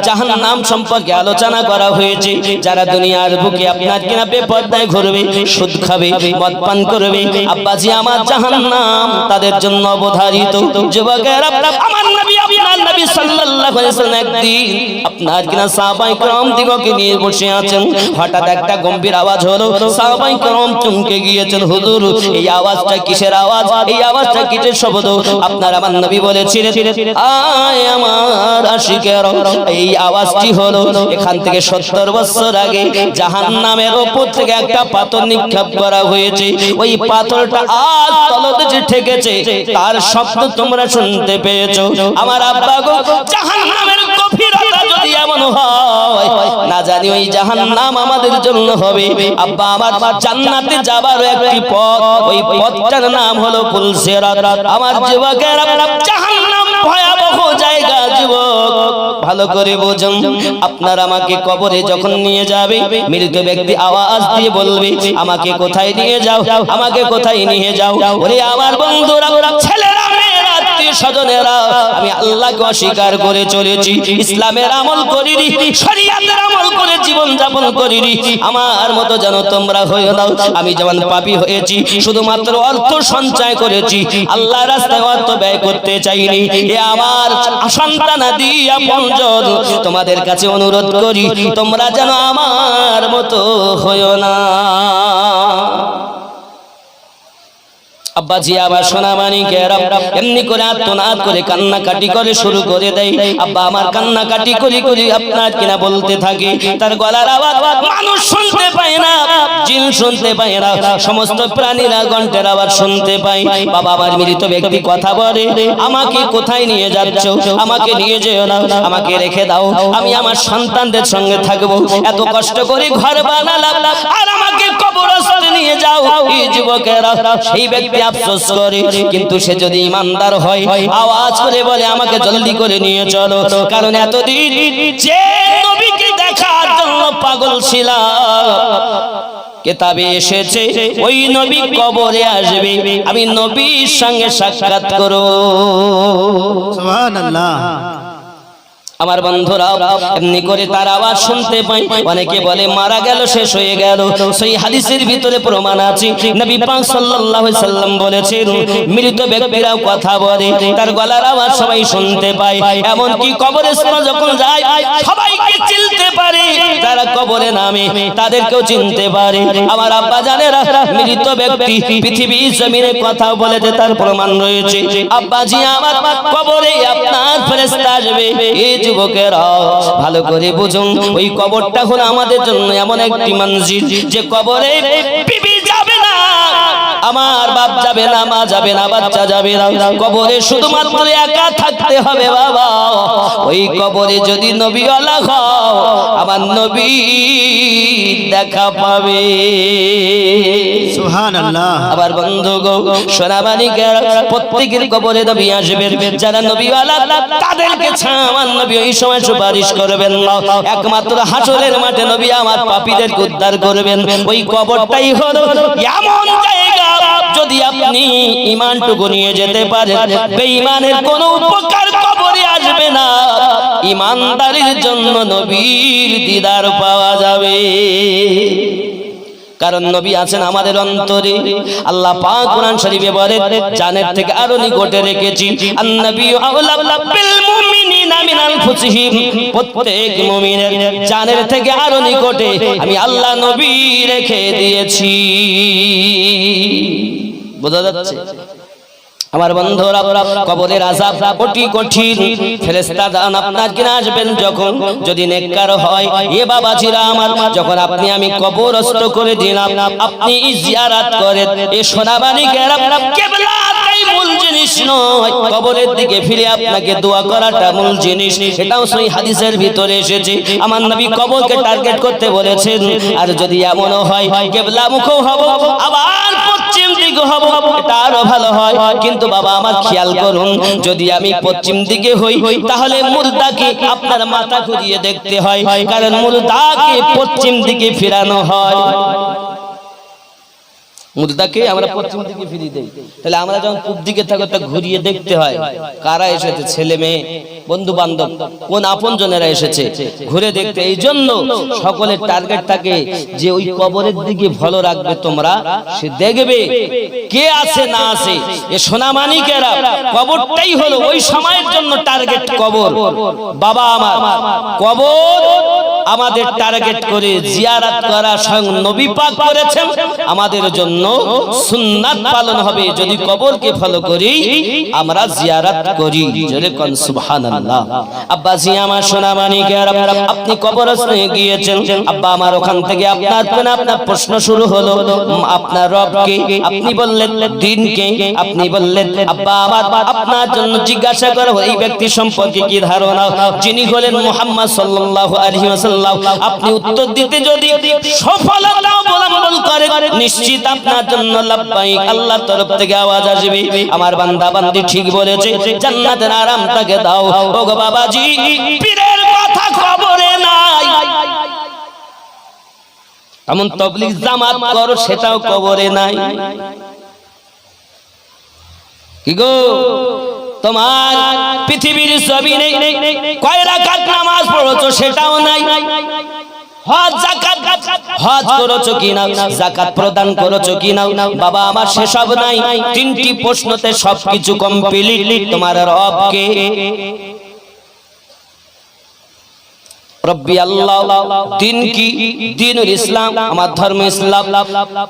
জাহান্নাম সম্পর্কে আলোচনা করা হয়েছে। যারা দুনিয়ার বুকে আপনার কিনা বেপরদায় ঘুরবে, সুদ খাবে, মদ পান করবে, আব্বাজি আমার জাহান্নাম তাদের জন্য অবধারিত। যুবকেরা, আমার নবী আপনার নবী সাল্লাল্লাহু আলাইহি ওয়াসাল্লাম একদিন আপনার কিনা সাহাবায়ে কেরাম দিগকে নিয়ে বসে আছেন। হঠাৎ একটা গম্ভীর আওয়াজ হলো। সাহাবায়ে কেরাম চমকে গিয়েছেন, হুজুর এই আওয়াজটা কিসের আওয়াজ? এই আওয়াজটা কিসের শব্দ? আপনার আমার নবী বলেছিলেন, আয় আমার আশিক, এই আওয়াজটি হলো এখান থেকে 70 বছর আগে জাহান্নামের উপর থেকে একটা পাথর নিক্ষেপ করা হয়েছে। ওই পাথরটা আজ তলদেশে ঠেকেছে, তার শব্দ তোমরা শুনতে পেয়েছো। আমার আব্বা গো, জাহান্নামের গভীরতা যদি এমন হয়, না জানি ওই জাহান্নাম আমাদের জন্য হবে। আব্বা আমার জান্নাতে যাবার একটি পথ, ওই পথটার নাম হলো পুলসিরাত। আমার যুবকেরা, জাহান্নাম ভয়াবহ জায়গা যুবক, ভালো করে বুঝুন। আপনার আমাকে কবরে যখন নিয়ে যাবে, মৃত ব্যক্তি আওয়াজ দিয়ে বলবে, আমাকে কোথায় নিয়ে যাও, আমাকে কোথায় নিয়ে যাও। ওরে আমার বন্ধুরা, ছেলেরা, মেয়েরা, আত্মীয় স্বজনেরা, আমি আল্লাহকে অস্বীকার করে চলেছি, ইসলামের আমল করিনি, শরীয়তের আমল করে জীবন যাপন করিনি। আমার মতো যেন তোমরা হয়ে নাও। আমি যেমন পাপী হয়েছি, শুধুমাত্র অর্থ সঞ্চয় করেছি, আল্লাহর রাস্তায় অর্থ ব্যয় করতে চাইনি। এ আমার সন্তানাদি আপনজন, তোমাদের কাছে অনুরোধ করি, তোমরা যেন আমার মতো হয়ো না। আব্বাজি আবার সোনা মানিকেরা এমনি করে আত্মনাদ করে কান্নাকাটি করে শুরু করে দেয়। আব্বা আমার কান্নাকাটি করি করি আপনার কিনা বলতে থাকে, তার গলার আওয়াজ মানুষ শুনতে পায় না, জিন শুনতে পায় না, সমস্ত প্রাণীরা কণ্ঠের আওয়াজ শুনতে পায়। বাবা আমার মৃত ব্যক্তি কথা বলে, আমাকে কোথায় নিয়ে যাচ্ছ, আমাকে নিয়ে যেও না, আমাকে রেখে দাও, আমি আমার সন্তানদের সঙ্গে থাকবো, এত কষ্ট করে ঘর বানালাম আর আমাকে কবরস্থানে নিয়ে যাও। এই যুবকেরা, সেই ব্যক্তি আফসোস করে, কিন্তু সে যদি ইমানদার হয় আওয়াজ করে বলে, আমাকে জলদি করে নিয়ে চলো, কারণ এতদিন যে নবীকে দেখার জন্য পাগল ছিলাম, কিতাবে এসেছে ওই নবী কবরে আসবে, আমি নবীর সঙ্গে সাক্ষাৎ করব। সুবহানাল্লাহ। আমার বন্ধুরা এমনি করে তার আওয়াজ শুনতে পাই। অনেকে বলে মারা গেল, শেষ হয়ে গেল। সেই হাদিসের ভিতরে প্রমাণ আছে, নবী পাক সাল্লাল্লাহু আলাইহি সাল্লাম বলেছেন, মৃত ব্যক্তিরাও কথা বলে, তার গলার আওয়াজ সবাই শুনতে পায়। এমন কি কবরস্থানে যখন যায় সবাইকে চিনতে পারে, যারা কবরে নামে তাদেরকেও চিনতে পারে। আমার আব্বা জানেরা, মৃত ব্যক্তি পৃথিবীর জমিনে কথা বলেছে, তার প্রমাণ রয়েছে। আব্বাজি আমার, কবরে আপনার ফেরেশতা আসবে। এই যুবকেরা ভালো করে বুঝুন, ওই কবরটা হলো আমাদের জন্য এমন একটি মঞ্জিল, যে কবরে বিবি যাবে না, আমার বাপ যাবে না, মা যাবে না, বাচ্চা যাবে না, কবরে শুধুমাত্র একা থাকতে হবে। বাবা, ওই কবরে যদি নবীওয়ালা হও, আমার নবী দেখা পাবে। সুবহানাল্লাহ। আবার বন্ধু গো, সোনামানিকেরা, প্রত্যেকের কবরে নবী আসবেন। যারা নবীওয়ালা তাদেরকে আমার নবী ওই সময় সুপারিশ করবেন না, একমাত্র হাসরের মাঠে নবী আমার পাপীদেরকে উদ্ধার করবেন। ওই কবরটাই হলো এমন জায়গা, যদি আপনি ঈমানটুকু নিয়ে যেতে পারেন, বেঈমানের কোনো উপকার কবরে আসবে না, ঈমানদারির জন্য নবীর দিদার পাওয়া যাবে। কারণ নবী আছেন আমাদের অন্তরে। আল্লাহ পাক কোরআন শরীফে বলেন, জানের থেকে আরো নিকটে রেখেছি, আন-নবিয়্যু আওলা বিল মুমিনিনা মিন আনফুসিহিম, প্রত্যেক মুমিনের জানের থেকে আরো নিকটে আমি আল্লাহ নবী রেখে দিয়েছি। বোঝা যাচ্ছে? আমার বন্ধুরা, কবরের আযাব অতি কঠিন। ফেরেশতা দান আপনার কিনা আসবেন যখন, যদি নেককার হয়, এ বাবাজিরা আমার, যখন আপনি আমি কবরস্থ করে দিলাম, আপনি জিয়ারত করেন, এ সোনামানিকেরা, কিবলাটাই মূল জিনিস নয়, কবরের দিকে ফিরে আপনাকে দোয়া করাটা মূল জিনিস। এটাও সহিহ হাদিসের ভিতরে এসেছে। আমার নবী কবরকে টার্গেট করতে বলেছেন। আর যদি এমনও হয় কিবলা মুখও হব, আবার পশ্চিম দিকে হব, এটা আরো ভালো হয়। কিন্তু বাবা আমার খেয়াল করুন, যদি আমি পশ্চিম দিকে হই, তাহলে মুর্দাকে আপনার মাথা ঘুরিয়ে দেখতে হয়, কারণ মুর্দাকে পশ্চিম দিকে ফিরানো হয়। মুর্দাকে আমরা পশ্চিম দিকে ফিরিয়ে দেই, তাহলে আমরা যখন পূব দিকে থাকো তা ঘুরিয়ে দেখতে হয় কারা এসেছে, ছেলে মেয়ে, বন্ধু বান্ধব, কোন আপন জনেরা এসেছে, ঘুরে দেখতে। এই জন্য সকলের টার্গেট থাকে যে ওই কবরের দিকে ভালো রাখবে তোমরা, সে দেখবে কে আছে না আছে। এ সোনামানিকেরা কবরটাই হলো ওই সময়ের জন্য টার্গেট কবর। বাবা আমার কবর আমাদের টার্গেট করে জিয়ারত করা স্বয়ং নবী পাক করেছেন, আমাদের জন্য সুন্নাত পালন হবে যদি কবরকে ফলো করি, আমরা জিয়ারত করি। জোরে কোন সুবহানাল্লাহ। আব্বা জি আমার সোনামানিকেরা, আপনি কবরস্থানে গিয়েছেন, আব্বা আমার ওখান থেকে আপনার প্রশ্ন শুরু হলো, আপনার রবকে, আপনি বললেন দ্বীনকে, আপনি বললেন আব্বা আমার আপনার জন্য জিজ্ঞাসা করা এই ব্যক্তি সম্পর্কে কি ধারণা, যিনি হলেন মুহাম্মদ সাল্লাল্লাহু আলাইহি ওয়াসাল্লাম। আপনি উত্তর দিতে যদি সফলতা অবলম্বন করেন, নিশ্চিত আপনার জন্য লাব্বাইক আল্লাহর তরফ থেকে আওয়াজ আসবে, আমার বান্দা বান্দি ঠিক বলেছে, জান্নাতের আরাম তাকে দাও। ওগো বাবাজি, পীরের কথা কবরে নাই, এমন তাবলীগ জামাত করো সেটাও কবরে নাই। কি গো, তোমার পৃথিবীর জমিনে কয় রাকাত নামাজ পড়ছো সেটাও নাই। হজ জাকাত হজ করেছো কিনা, যাকাত প্রদান করেছো কিনা, বাবা আমার সেসব নাই। তিনটি প্রশ্নতে সবকিছু কমপ্লিট। তোমার রবকে রব্বি আল্লাহ, দিন কি, দ্বীনুল ইসলাম, আমার ধর্ম ইসলাম।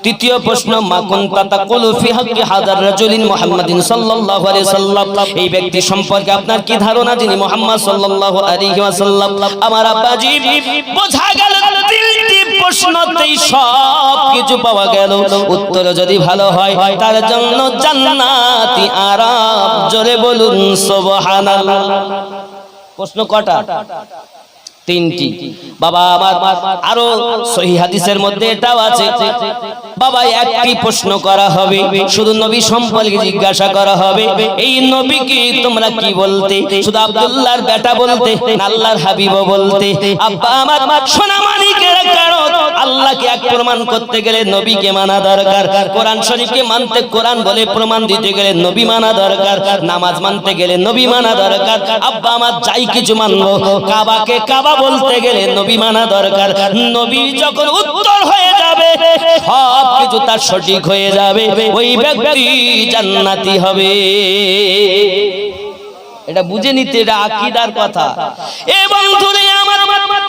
তৃতীয় প্রশ্ন, মা কুনতা তাকুলু ফি হাক্কি হাযার রাজুলিন মুহাম্মাদিন সাল্লাল্লাহু আলাইহি ওয়াসাল্লাম, এই ব্যক্তি সম্পর্কে আপনার কি ধারণা যিনি মুহাম্মদ সাল্লাল্লাহু আলাইহি ওয়াসাল্লাম। আমার আব্বাজি বোঝা গেল তিনটি প্রশ্নতেই সব কিছু পাওয়া গেল। উত্তর যদি ভালো হয় তার জন্য জান্নাতি আরাম। জোরে বলুন সুবহানাল্লাহ। প্রশ্ন কটা? তিনটি। বাবা আমার আরো সহিহ হাদিসের মধ্যে এটাও আছে, বাবা একটি প্রশ্ন করা হবে, শুধু নবী সম্পর্কে জিজ্ঞাসা করা হবে, এই নবীকে তোমরা কি বলতে, শুধু আব্দুল্লাহর বেটা বলতে না আল্লাহর হাবিব বলতে। আব্বা আমার সোনামানিকেরা, কারণ আল্লাহকে এক প্রমাণ করতে গেলে নবীকে মানা দরকার, কোরআন শরীফকে মানতে, কোরআন বলে প্রমাণ দিতে গেলে নবী মানা দরকার, নামাজ মানতে গেলে নবী মানা দরকার। আব্বা আমার যাই কিছু মানবো, কাবাকে কাবা বলতে গেলে নবী মানা দরকার। নবী যখন উত্তর হয়ে যাবে, সব কিছু তার সঠিক হয়ে যাবে, ওই ব্যক্তি জান্নাতি হবে। এটা বুঝে নিতে, এটা আকীদার কথা। এবং ধরে আমার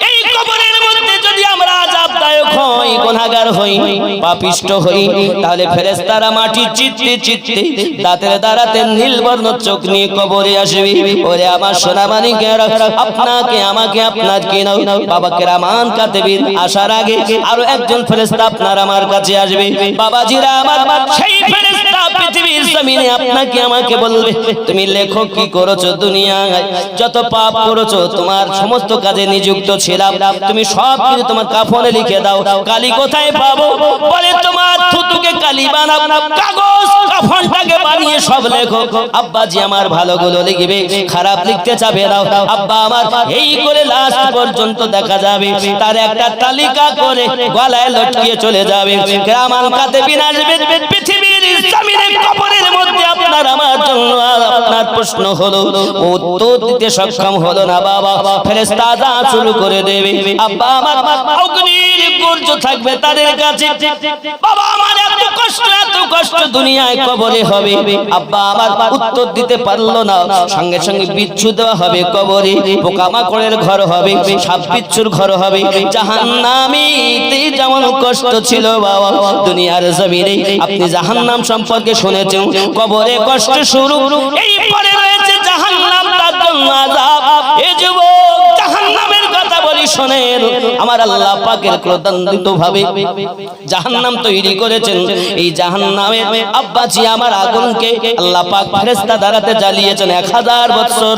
এই কবরের মধ্যে যদি আমরা আযাবদায়ক হই, গুনাহগার হই, পাপিষ্ট হই, তাহলে ফেরেশতারা মাটি চিত্তে চিত্তে দাঁতের দ্বারাতে নীলবর্ণ চোখ নিয়ে কবরে আসবে। ওরে আমার সোনামানিকেরা, আপনাকে আমাকে আপনাকে নাও, বাবাকে রামান কাতেবিন আসার আগে আরো একজন ফেরেশতা আপনার আমার কাছে আসবে। বাবাজিরা আমার, সেই ফেরেশতা পৃথিবীর জমিনে আপনাকে আমাকে বলবে, তুমি লেখো কি করেছো দুনিয়ায়, যত পাপ করেছো, তোমার সমস্ত কাজে নিযুক্ত ছিলাম, তুমি সব কিছু তোমার কাফনে লিখে দাও। কালি কোথায় পাবো? বলে তোমার থুতুকে কালি বানাও, কাগজ কাফনটাকে বানিয়ে সব লেখো। আব্বাজি আমার ভালোগুলো লিখবে, খারাপ লিখতে চাবে না। আব্বা আমার এই করে লাস্ট পর্যন্ত দেখা যাবে তার একটা তালিকা করে গলায় লটকিয়ে চলে যাবে। গ্রামান কাতেবিন আসবে পৃথিবীর জমিনে কবরের মধ্যে আপনার আমার জন্য। আপনার প্রশ্ন হলো, উত্তর দিতে সক্ষম হলো না বাবা, ফেরেশতা যা শুরু করে দেবে। আব্বা আমার অগ্নির গর্জ থাকবে তাদের কাছে। বাবা আমার এত কষ্ট দুনিয়ায় কবরে হবে। আব্বা আমার উত্তর দিতে পারলো না, সঙ্গে সঙ্গে বিচ্ছু দেওয়া হবে কবরে, পোকামাকড়ের ঘর হবে, সাপ বিচ্ছুর ঘর হবে। জাহান্নামীতে যেমন কষ্ট ছিল বাবা দুনিয়ার জমিনে, আপনি জাহান্নাম সম্পর্কে শুনেছেন, কবরে কষ্ট শুরু, এই পরে রয়েছে জাহান্নাম, তার জন্য আযাব। এই যুবক, জাহান্নামের কথা বলি শোনেন, আমার আল্লাহ পাকের ক্রোধান্বিত ভাবে জাহান্নাম তৈরি করেছেন। এই জাহান্নামে আব্বাজি আমার আগুনকে আল্লাহ পাক ফেরেশতা দ্বারাতে জ্বালিয়েছেন 1000 বছর।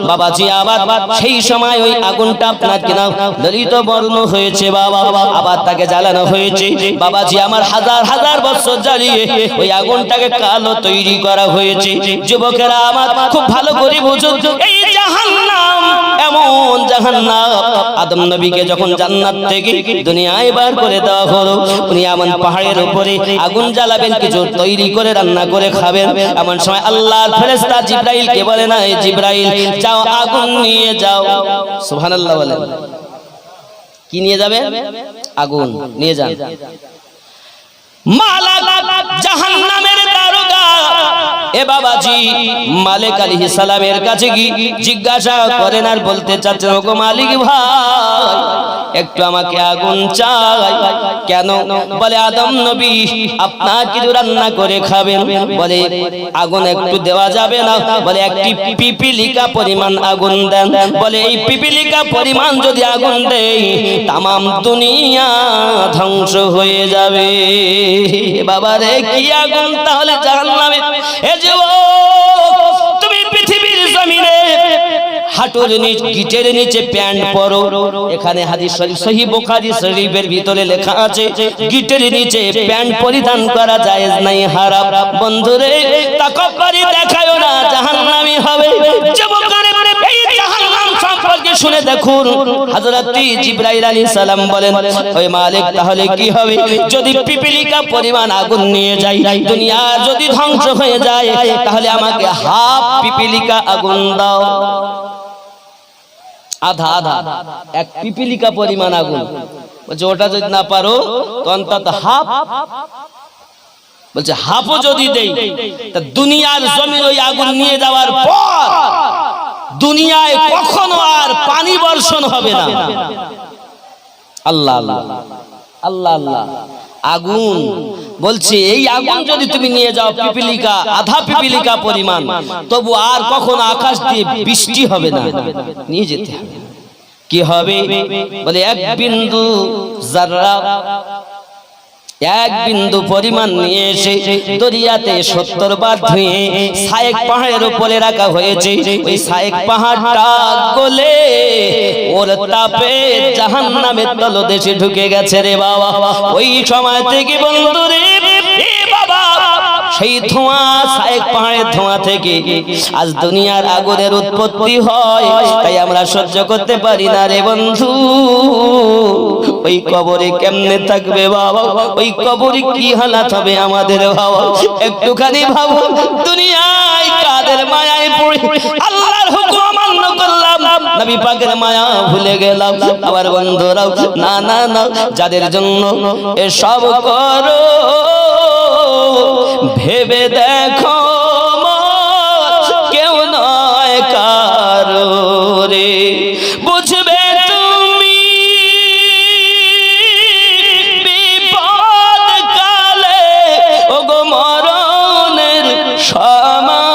বাবাজি আবার সেই সময় ওই আগুনটা আপনার কিনা দলিত বর্ণ হয়েছে বাবা, আবার তাকে জ্বালানো হয়েছে। বাবাজি আমার হাজার বছর জ্বালিয়ে ওই আগুনটাকে কালো তৈরি করা হয়েছে। যুবকেরা আমার খুব ভালো করে বুঝুন, এই জাহান্নাম এমন জাহান্নাম। আদম নবীকে যখন জান্নাত থেকে দুনিয়ায় বার করে দেওয়া হলো, উনি এমন পাহাড়ের উপরে আগুন জ্বালাবেন, কিছু তৈরি করে রান্না করে খাবেন। এমন সময় আল্লাহর ফেরেশতা জিবরাইলকে বলে, না এই জিবরাইল যাও আগুন নিয়ে যাও। সুবহানাল্লাহ বলেন। কি নিয়ে যাবে? আগুন নিয়ে যান। মালাক জাহান্নামের দারোগা এ বাবাজি মালিক আলাইহিস সালামের কাছে কি জিজ্ঞাসা করেন আর বলতে চাচ্ছেন, ওগো মালিক ভাই একটু আমাকে আগুন চাই। কেন? বলে আদম নবী আপনার কিছু রান্না করে খাবেন। বলে আগুন একটু দেওয়া যাবে না? বলে একটি পিপিলিকা পরিমাণ আগুন দেন। বলে এই পিপিলিকা পরিমাণ যদি আগুন দেই তামাম দুনিয়া ধ্বংস হয়ে যাবে। বাবা রে কি আগুন তাহলে জাহান্নামে। এ যুবক তুমি পৃথিবীর জমিনে হাঁটুর নিচে গিটের নিচে প্যান্ট পরো। এখানে হাদিস শরীফ সহিহ বুখারী শরীফের ভিতরে লেখা আছে গিটের নিচে প্যান্ট পরিধান করা জায়েজ নাই, হারাম। বন্ধুরে তাকাব্বুরি দেখায়ও না, জাহান্নামী হবে। যুবকরে এই জাহান্নাম সম্পর্কে শুনে দেখুন হযরত জিবরাইল আলাইহিস সালাম বলেন, ওই মালিক তাহলে কি হবে যদি পিপিলিকা পরিমাণ আগুন নিয়ে যাই, দুনিয়া যদি ধ্বংস হয়ে যায়, তাহলে আমাকে হাফ পিপিলিকা আগুন দাও। আধা আধা এক পিপিলিকা পরিমাণ আগুন। বলছে ওটা যদি না পারো তো অন্তত হাফ। বলছে হাফও যদি দেই তা দুনিয়ার জমিন ওই আগুন নিয়ে যাওয়ার পর দুনিয়ায় কখনো আর পানি বর্ষণ হবে না। আল্লাহ আল্লাহ আল্লাহ আল্লাহ। আগুন বলছে এই আগুন যদি তুমি নিয়ে যাও পিপিলিকা আধা পিপিলিকা পরিমাণ, তবু আর কখনো আকাশ দিয়ে বৃষ্টি হবে না, নিয়ে যেতে হবে। কি হবে? বলে এক বিন্দু যাররা, এক বিন্দু পরিমাণ নিয়ে এসে দরিয়াতে 70 বার ধুয়ে সায়েক পাহাড়ের উপরে রাখা হয়েছে। ওই সায়েক পাহাড়টা গলে ওর তাপে জাহান্নামের তলদেশে ঢুকে গেছে রে বাবা। ওই সময় থেকে বন্ধুরে এ বাবা সেই ধোঁয়া সায়েক পাহাড়ের ধোঁয়া থেকে আজ দুনিয়ার আগুনের উৎপত্তি হয়। তাই আমরা সহ্য করতে পারি না রে বন্ধু। ওই কবরে কেমনে থাকবে বাবা, ওই কবরে কি হালাত হবে আমাদের বাবা, একটুখানি ভাবো। দুনিয়ায় কাদের মায়ায় পড়ে আল্লাহর হুকুম অমান্য করলাম, নবী পাকের মায়া ভুলে গেলাম। আবার বন্ধুরাও না না না, যাদের জন্য এসব করো ভেবে দেখো কেউ নয় কারো রে, বুঝবে তুমি বিপদ কালে ওগো মরণের সময়,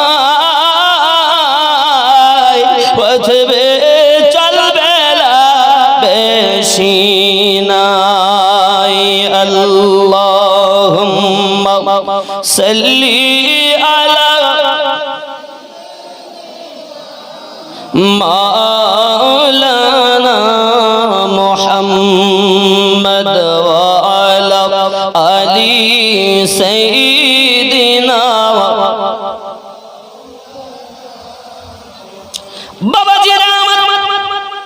বুঝবে চলবে না বেশি নাই। আল্লাহুম্মা সাল্লি আলা মাওলানা মুহাম্মদ ওয়া আলা আলি সাইয়্যিদিনা। বাবাজিরা আমার,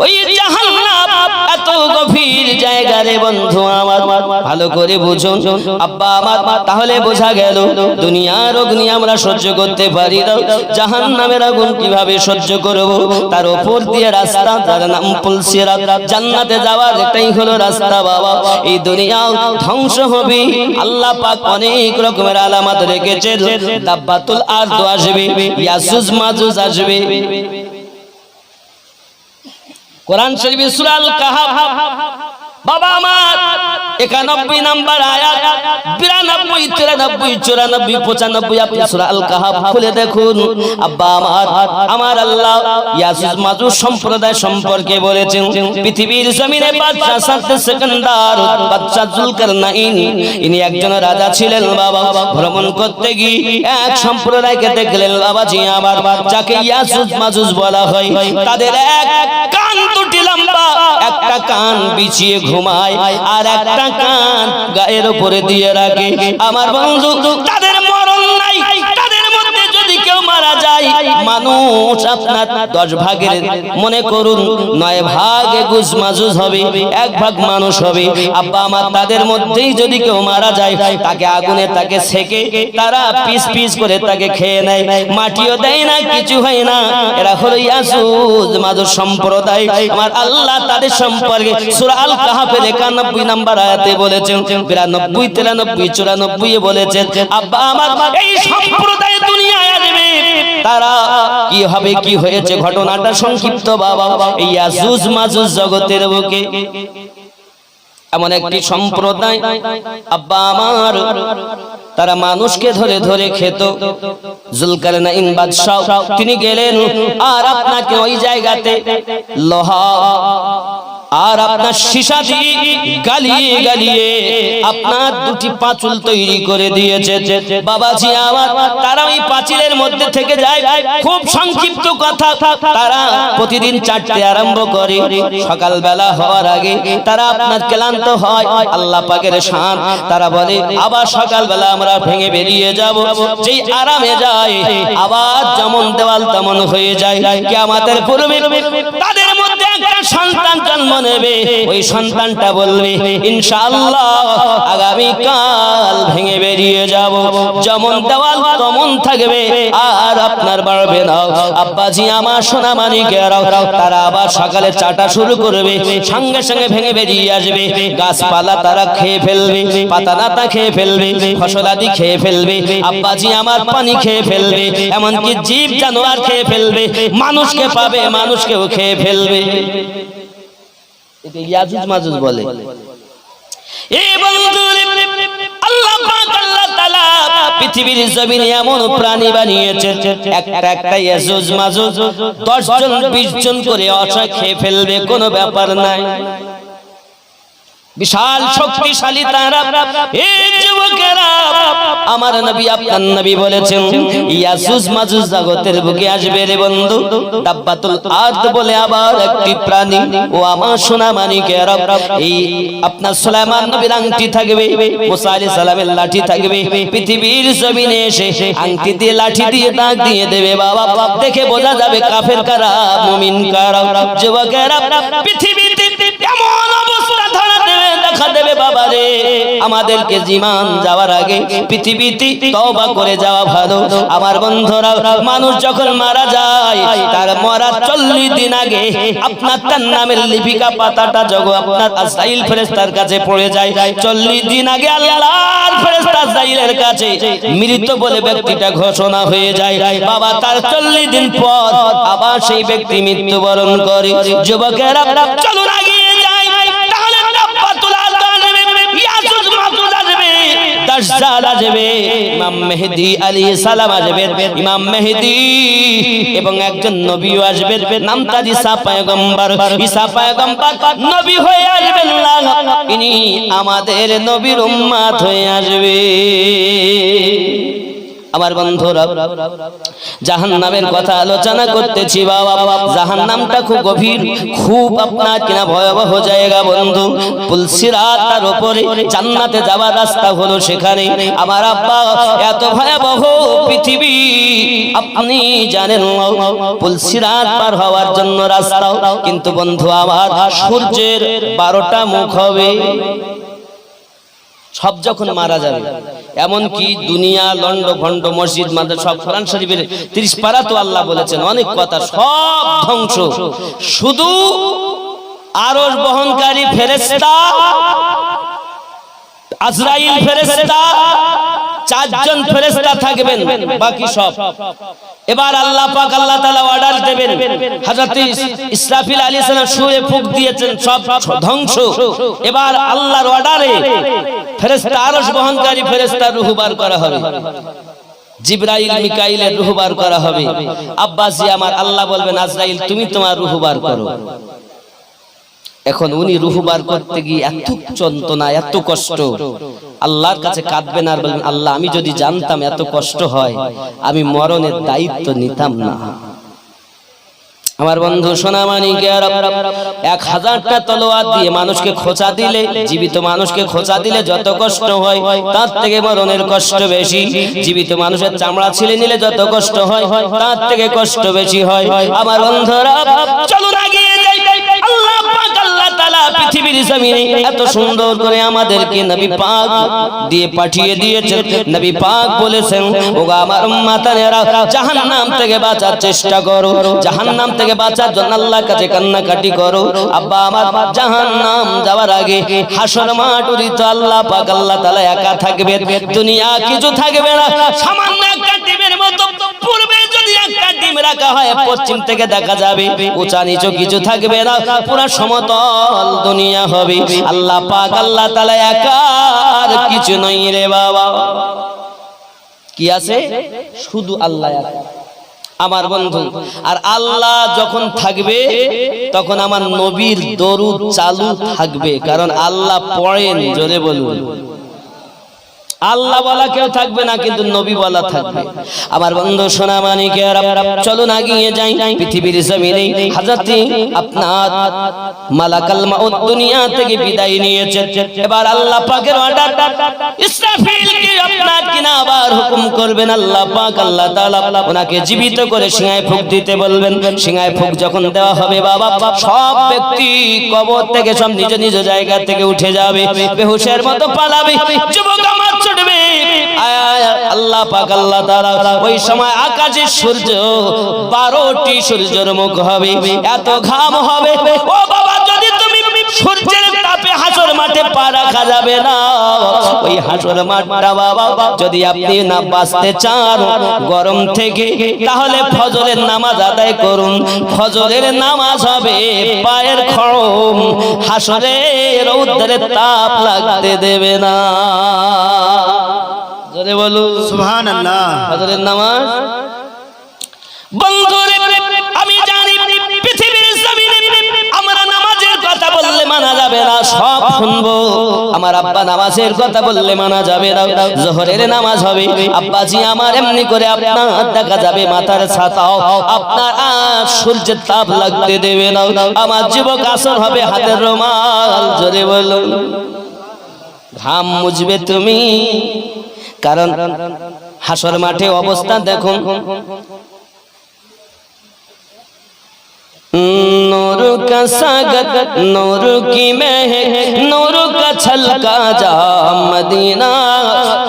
ওই জাহান্নাম এত গভীর জায়গা রে বন্ধু আমার, ভালো করে বুঝুন আব্বা আমার। তাহলে বোঝা গেল দুনিয়ার অগ্নি আমরা সহ্য করতে পারি না, জাহান্নামের আগুন কিভাবে সহ্য করব? তার উপর দিয়ে রাস্তা, তার নাম পুলসিরাত, জান্নাতে যাওয়ার এটাই হলো রাস্তা বাবা। এই দুনিয়া ধ্বংস হবে, আল্লাহ পাক অনেক রকমের আলামত রেখেছে। দাব্বাতুল আরদ আসবে, ইয়াজুজ মাজুজ আসবে। কোরআন শরীফে সূরা আল কাহাফ বাবা আমার 91 নাম্বার আয়াত, 92, 93, 94, 95 আপনি সূরা আল কাহাফ খুলে দেখুন। আব্বা আমার আল্লাহ ইয়াজুজ মাজুজ সম্প্রদায় সম্পর্কে বলেছেন। পৃথিবীর জমিনে বাদশা সাতে সেকেন্দার বাদশা জুলকারনাইন, ইনি একজন রাজা ছিলেন বাবা। ভ্রমণ করতে গিয়ে এক সম্প্রদায়কে দেখলেন বাবাজি আমার, যাকে ইয়াজুজ মাজুজ বলা হয়। তাদের এক কান দুটি লম্বা, একটা কান বিছিয়ে ঘুমায় আর একটা কান গায়ের উপরে দিয়ে রাখে। আমার বন্ধু তাদের মরণ নাই, তাদের মধ্যে যদি কেউ মারা যায় মানুষ আপনার 10 ভাগের মনে করুন 9 ভাগে গুজ মাজুজ হবে, 1 ভাগ মানুষ হবে। আব্বা আমার তাদের মধ্যেই যদি কেউ মারা যায়, তাকে আগুনে তাকে সেকে তারা পিস পিস করে তাকে খেয়ে নেয়, মাটিও দেয় না, কিছু হয় না। এরা হলো ইয়াজুজ মাজুজ সম্প্রদায়। আমার আল্লাহ তাদের সম্পর্কে সূরা আল কাহফের 91 নম্বর আয়াতে বলেছেন, 92, 93, 94 বলেছেন আব্বা আমার এই সম্প্রদায় দুনিয়ায় আসবে। তারা কি হবে, কি হয়েছে ঘটনাটা সংক্ষিপ্ত বাবা। এই ইয়াজুজ মাজুজ জগতের বুকে এমন একটি সম্প্রদায় আব্বা আমার, তারা মানুষকে ধরে ধরে খেত। জুলকারনাইন বাদশাহ তিনি গেলেন আর আপনাকে ওই জায়গাতে লোহা আর আপনার সীসা দিয়ে গালিয়ে গালিয়ে আপনার 2টি পাঁচুল তৈরি করে দিয়েছে। বাবাজি আমার তারা ওই পাঁচিলের মধ্যে থেকে যায়। খুব সংক্ষিপ্ত কথা, তারা প্রতিদিন 4টে আরম্ভ করে। সকালবেলা হওয়ার আগে তারা আপনার ক্লান্ত হয়, আল্লাহ পাকের শান, তারা বলে আবার সকালবেলা আমরা ভেঙে বেরিয়ে যাব। যেই আরামে যায় আবার যেমন দেওয়াল তেমন হয়ে যায়। কিয়ামতের পূর্বে তাদের মধ্যে একটা সন্তান জন্ম নেবে। ওই সন্তানটা বলবে ইনশাআল্লাহ আগামী কাল ভেঙে বেরিয়ে যাব, যেমন দেওয়াল তেমন থাকবে আর আপনার বাড়বে না। আব্বাজি আমার সোনা মানিকেরাও তারা আবার সকালে চাটা শুরু করবে, সঙ্গে সঙ্গে ভেঙে বেরিয়ে আসবে। গাছপালা তারা খেয়ে ফেলবে, পাতা নাতা খেয়ে ফেলবে, ফসলাদি খেয়ে ফেলবে, আব্বাজি আমার পানি খেয়ে ফেলবে, এমনকি জীব জানোয়ার খেয়ে ফেলবে, মানুষকে পাবে মানুষকেও খেয়ে ফেলবে। একে ইয়াজুজ মাজুজ বলে। এই বন্ধুরে আল্লাহ পাক আল্লাহ তাআলা পৃথিবীর জমিনে এমন প্রাণী বানিয়েছে, একটা ইয়াজুজ মাজুজ 10 জন 20 জন করে অসা খেয়ে ফেলবে, কোনো ব্যাপার নাই। বিশাল শক্তিশালী তারা। এই যুবকেরা আমার নবী আপনার নবী বলেছেন ইয়াজুজ মাজুজ জগতের বুকে আসবে রে বন্ধু। দাব্বাতুল আরদ বলে আবার একটি প্রাণী। ও আমার সোনা মানিকেরা, এই আপনার সুলাইমান নবীর আংটি থাকবে, মুসা আলাইহিস সালামের লাঠি থাকবে। পৃথিবীর জমিনে এসে আংটি দিয়ে লাঠি দিয়ে দাগ দিয়ে দেবে বাবা, দেখে বোঝা যাবে কাফের কারা মুমিন কারা। যুবকেরা পৃথিবীতে এমন অবস্থা ধরা দেখা দেবে বাবা রে, আমাদেরকে জীবন যাওয়ার আগে পৃথিবীতে তওবা করে যাওয়া ভালো। আমার বন্ধুরা মানুষ যখন মারা যায় তার মরার 40 দিন আগে আপনার তার নামের লিপিকা পাতাটা যখন আপনার আজরাইল ফেরেশতার কাছে পড়ে যায়, 40 দিন আগে আল্লাহর ফেরেশতা আজরাইলের কাছে মৃত বলে ব্যক্তিটা ঘোষণা হয়ে যায় বাবা। তার 40 দিন পর আবার সেই ব্যক্তি মৃত্যুবরণ করে। যুবকেরা চলুন এগিয়ে যাই, তাহলে দাজ্জাল আসবে, ইমাম মেহেদী আলাইহিস সালাম আসবে, ইমাম মেহেদী এবং একজন নবীও আসবে, নাম তার ঈসা পয়গম্বর। ঈসা পয়গম্বর নবী হয়ে আসবেন না, ইনি আমাদের নবীর উম্মত হয়ে আসবে। আমার বন্ধুরা জাহান্নামের কথা আলোচনা করতেছি বাবা। জাহান্নামটা খুব গভীর, খুব আপনার কিনা ভয়াবহ জায়গা বন্ধু। পুলসিরাত তার উপরে, জান্নাতে যাওয়ার রাস্তা হলো সেখানে। আমার আব্বা এত ভয়াবহ পৃথিবী আপনি জানেন, পুলসিরাত পার হওয়ার জন্য রাস্তা, কিন্তু বন্ধু আমার সূর্যের 12টা মুখ হবে। সব যখন মারা যাবে, এমন কি দুনিয়া লন্ড ভন্ড মসজিদ মাদ্রাসা সব কোরআন শরীফের 30 পারা তো আল্লাহ বলেছেন অনেক কথা, সব ধ্বংস। শুধু আরশ বহনকারী ফেরেশতা আজরাইল ফেরেশতা 4 জন ফেরেশতা থাকবেন, বাকি সব। এবার আল্লাহ পাক আল্লাহ তাআলা অর্ডার দেবেন, হযরত ইসরাফিল আলাইহিস সালাম সুরে ফুঁক দিয়েছেন, সব ধ্বংস। এবার আল্লাহর অর্ডারে ফেরেশতা আরশ বহনকারী ফেরেশতা রূহ বার করা হবে, জিবরাইল মিকাইলের রূহ বার করা হবে। আব্বাসি আমার আল্লাহ বলবেন আজরাইল তুমি তোমার রূহ বার করো। এখন উনি রূহ বার করতে গিয়ে এত যন্ত্রণা, এত কষ্ট, আল্লাহর কাছে কাঁদবেন আর বলবেন আল্লাহ আমি যদি জানতাম এত কষ্ট হয় আমি মরণের দায়িত্ব নিতাম না। আমার বন্ধু সোনামানিকেরা 1000টা তলোয়ার দিয়ে মানুষকে খোঁচা দিলে, জীবিত মানুষকে খোঁচা দিলে যত কষ্ট হয় তার থেকে মরণের কষ্ট বেশি। জীবিত মানুষের চামড়া ছিলে নিলে যত কষ্ট হয় তার থেকে কষ্ট বেশি হয়। আমার বন্ধুরা চলুন এগিয়ে যাই। আল্লাহ পাক আল্লাহ তাআলা পৃথিবীর জমিনে এত সুন্দর করে আমাদেরকে নবী পাক দিয়ে পাঠিয়ে দিয়েছেন। নবী পাক বলেছেন, ওগো আমার উম্মতানেরা, জাহান্নাম থেকে বাঁচার চেষ্টা করো, জাহান্নাম থেকে বাঁচার জন্য আল্লাহর কাছে কান্নাকাটি করো। আব্বা আমার জাহান্নাম যাওয়ার আগে হাসর মাঠ উড়িত আল্লাহ পাক আল্লাহ তাআলা একা থাকবে, দুনিয়া কিছু থাকবে না। সামান্য একটা ডিমের মতো পূর্বে যদি একটা ডিম রাখা হয় পশ্চিম থেকে দেখা যাবে, উঁচা নিচু কিছু থাকবে না, পুরো সমতল দুনিয়া হবে। আল্লাহ পাক আল্লাহ তাআলা একা, আর কিছু নাই রে বাবা। কি আছে? শুধু আল্লাহ একা। আমার বন্ধু, আর আল্লাহ যখন থাকবে তখন আমার নবীর দরুদ চালু থাকবে, কারণ আল্লাহ পড়েন। জোরে বলুন। আল্লাহ বলা কেউ থাকবে না, কিন্তু নবী বলা থাকবে। আমার বন্ধু সোনামানিকেরা চলুন এগিয়ে যাই। পৃথিবীর জমিনে হযরত আপনার মালাকুল মাউত দুনিয়া থেকে বিদায় নিয়েছেন। এবার আল্লাহ পাকের অর্ডার, ইসরাফিলকে আপনার কিনা আবার হুকুম করবেন আল্লাহ পাক আল্লাহ তাআলা, ওনাকে জীবিত করে সিংহায় ফুঁক দিতে বলবেন। সিংহায় ফুঁক যখন দেওয়া হবে বাবা, সব ব্যক্তি কবর থেকে সব নিজ নিজ জায়গা থেকে উঠে যাবে, বেহুশের মতো পালাবে। যুবক আমার ছুটবে। আল্লাহ পাক আল্লাহ তাআলা ওই সময় আকাশে সূর্য 12টি সূর্যের মুখ হবে, এত ঘাম হবে। ও বাবা, যদি তুমি সূর্যের তাপে হাসর মাঠে পা রাখা যাবে না। ওই হাসর মাঠটা বাবা, যদি আপনি না বাঁচতে চান গরম থেকে, তাহলে ফজরের নামাজ আদায় করুন। ফজরের নামাজ হবে পায়ের খড়ম, হাসরের রৌদ্রের তাপ লাগতে দেবে না। জোরে বলুন সুবহানাল্লাহ। ফজরের নামাজ বন্ধুরে, আমি জানি পৃথিবীর জমিনে আমরা নামাজের কথা বললে মানা যাবে না, সব শুনবো। আমার আব্বা নামাজের কথা বললে মানা যাবে না। জোহরের নামাজ হবে, আব্বাজি আমার এমনি করে আপনার দেখা যাবে মাথার ছাতাও আপনার সূর্যের তাপ লাগতে দেবে না। আমার যুবক আসর হবে হাতের রুমাল। জোরে বলুন। ঘাম মুছবে তুমি, কারণ হাসর মাঠে অবস্থা দেখুন। नूर का सागर, नूर की महक, नूर का छलका जा मदीना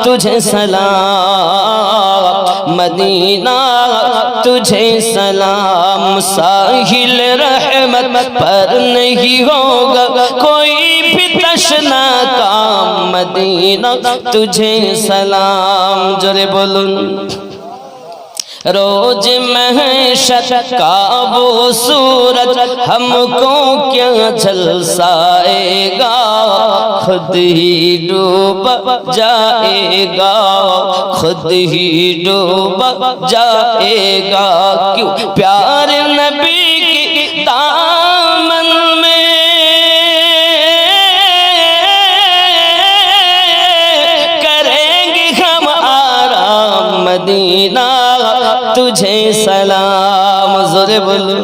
तुझे सलाम, मदीना तुझे सलाम। साहिल रहमत पर नहीं होगा कोई भी तशना काम, मदीना तुझे सलाम। जोरे बोलूं। रोज महशर का वो सूरज हमको क्या झलसाएगा, खुद ही डूब जाएगा, खुद ही डूब जाएगा। क्यों प्यार नबी की दामन में करेंगे हम आराम, मदीना तुझे सलाम। जोरे बोलो।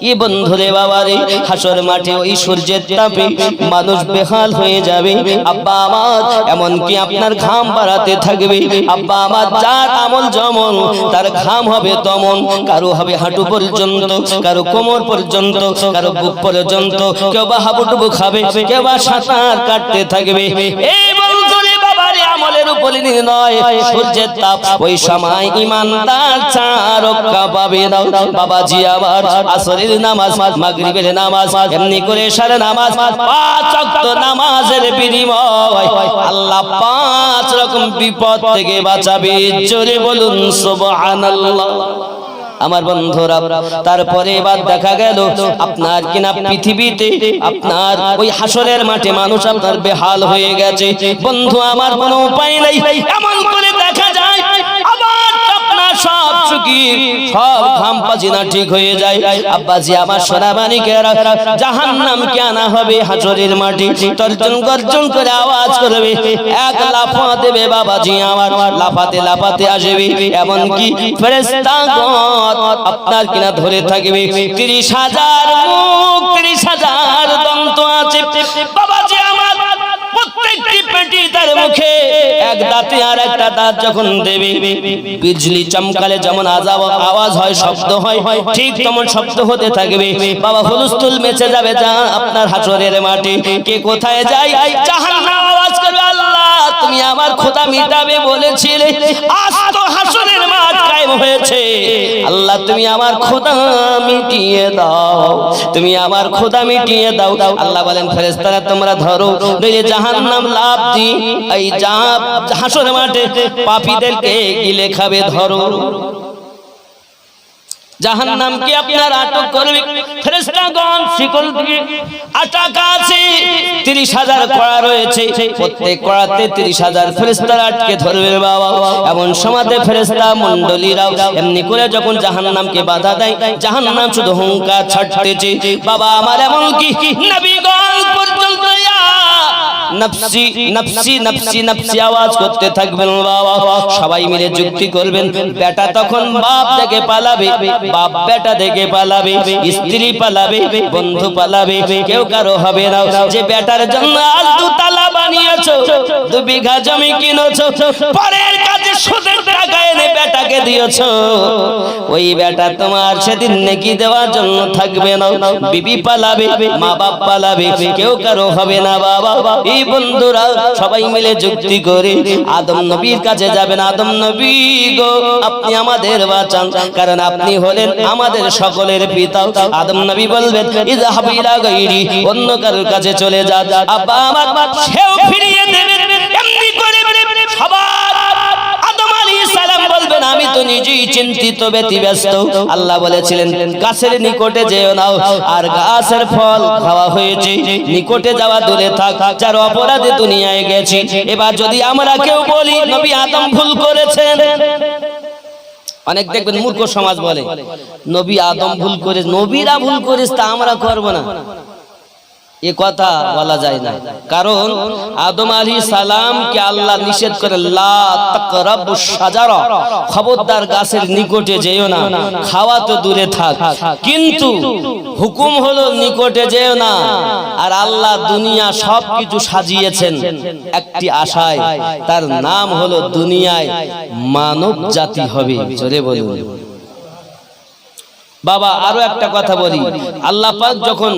ये बंधुरे बाबा रे, হাসর মাঠে ওই সূর্যের তাপে মানুষ বেহাল হয়ে যাবে। আব্বা আমার এমনকি আপনার ঘাম বাড়াতে থাকবে। আব্বা আমার যার আমল যেমন তার ঘাম হবে তেমন, কারো হবে হাঁটু পর্যন্ত, কারো কোমর পর্যন্ত, কারো বুক পর্যন্ত, কেউ বা হাবুডুবু খাবে, কেউ বা সাঁতার কাটতে থাকবে। এই বন্ধুরে বাবার আমলের উপরে নয় সূর্যের তাপ, ওই সময় ইমানদার রক্ষা পাবে না। বাবাজি আবার আসরের নামাজ, মাগরিবের নামাজ, এমনি করে এশারের নামাজ, 5 ওয়াক্ত নামাজের বিনিময় আল্লাহ 5 রকম বিপদ থেকে বাঁচাবে। জোরে বলুন সুবহানাল্লাহ। আমার বন্ধুরা, তারপরে এবার দেখা গেল আপনার কিনা পৃথিবীতে আপনার ওই হাসরের মাঠে মানুষ আপনার বেহাল হয়ে গেছে। বন্ধু আমার কোনো উপায় নাই, এমন করে দেখা যায় আবার আপনার সব শুকিয়ে সব ঘাম পাজিনা ঠিক হয়ে যায়। আব্বাজি আমার সোনা মানিকেরা জাহান্নামকে আনা হবে হাসরের মাটি, তর্জন গর্জন করে আওয়াজ করবে, এক লাফা দেবে বাবাজি আমার, লাফাতে লাফাতে আসবে, এমন কি ফেরেশতাগণ আপনার কিনা ধরে থাকবে। 30,000 মুখ 30,000 দন্ত আছে বাবাজি আমার, প্রত্যেকটি পেটি তার মুখে এক দাঁতে আর একটা দাঁত যখন দেবে, বিজলি চমকালে যেমন আওয়াজ হয়, শব্দ হয়, ঠিক তেমন শব্দ হতে থাকবে। বাবা হুলস্থুল মেচে যাবে যা আপনার হাসরের মাটি। কে কোথায় যায়? জাহান্নাম আওয়াজ করবে, আল্লাহ তুমি আমার খোদা মিটাবে বলেছিলে, আজ তো হাসরের মাঠ কায়েম হয়েছে, আল্লাহ তুমি আমার খোদা মিটিয়ে দাও, তুমি আমার খোদা মিটিয়ে দাও। আল্লাহ বলেন ফেরেশতারা তোমরা ধরো, নইলে জাহান্নাম লাফ দি এই হাসরের মাঠে পাপীদেরকে গিলে খাবে, ধরো। জাহান্নামকে আপনার আটক করবে, ফেরেশতাগণ শিকল দিয়ে আটক আছে, 30,000 কড়া রয়েছে, প্রত্যেক কড়াতে 30,000 ফেরেশতারা আটকে ধরবে বাবা। এমন সময়তে ফেরেশতা মণ্ডলীরাও এমনি করে যখন জাহান্নামকে বাধা দেয়, জাহান্নাম শুধু হুঙ্কার ছাড়তেছে বাবা আমার, এমন কি নবীগণ পর্যন্ত নফসি নফসি নফসি নফসি আওয়াজ করতে থাকবেন বাবা। সবাই মিলে যুক্তি করবেন, বেটা তখন বাপ থেকে পালাবে, বাপ বেটা থেকে পালাবে, স্ত্রী পালাবে, বন্ধু পালাবে, কেউ কারো হবে না। যে বেটার জন্য আজ 2 তালা বানিয়েছো, 2 বিঘা জমি কিনেছো, পরের কাছে সুদের টাকা এনে বেটাকে দিয়েছো, ওই বেটা তোমার সেদিন নেকি দেওয়ার জন্য থাকবে না। বিবি পালাবে, মা বাপ পালাবে, কেউ কারো হবে না বাবা। এই বন্ধুরা সবাই মিলে যুক্তি করে আদম নবীর কাছে যাবেন, আদম নবী গো আপনি আমাদের বাঁচান, কারণ আপনি হলেন আমাদের সকলের পিতা। আদম নবী বলবেন ইযহাব ইলা গায়রি, অন্য কারোর কাছে চলে যা, আব্বা আমার সেও ফিরিয়ে দেবেন। এমনি করে সবার আদম আলাইহিস সালাম বলবেন আমি তো নিজেই চিন্তিত ব্যতিব্যস্ত। আল্লাহ বলেছিলেন গাছের নিকটে যেও না, আর গাছের ফল খাওয়া হয়েছে, নিকটে যাওয়া দূরে থাক, যার অপরাধে দুনিয়ায় গেছি। এবার যদি আমরা কেউ বলি নবী আদম ভুল করেছেন, অনেক দেখবেন মূর্খ সমাজ বলে নবী আদম ভুল করে, নবীরা ভুল করেছে তা আমরা করব না, এ কথা বলা যায় না। কারণ আদম আলাইহিস সালামকে আল্লাহ নিষেধ করে লা তাকরাবুশ শাজারা, খবরদার গাছের নিকটে যেও না, খাওয়া তো দূরে থাক, কিন্তু হুকুম হলো নিকটে যেও না। আর আল্লাহ দুনিয়া সবকিছু সাজিয়েছেন একটি আশায়, তার নাম হলো দুনিয়ায় মানব জাতি হবে। জোরে বলুন বাবা। আরো একটা কথা বলি, আল্লাহ পাক যখন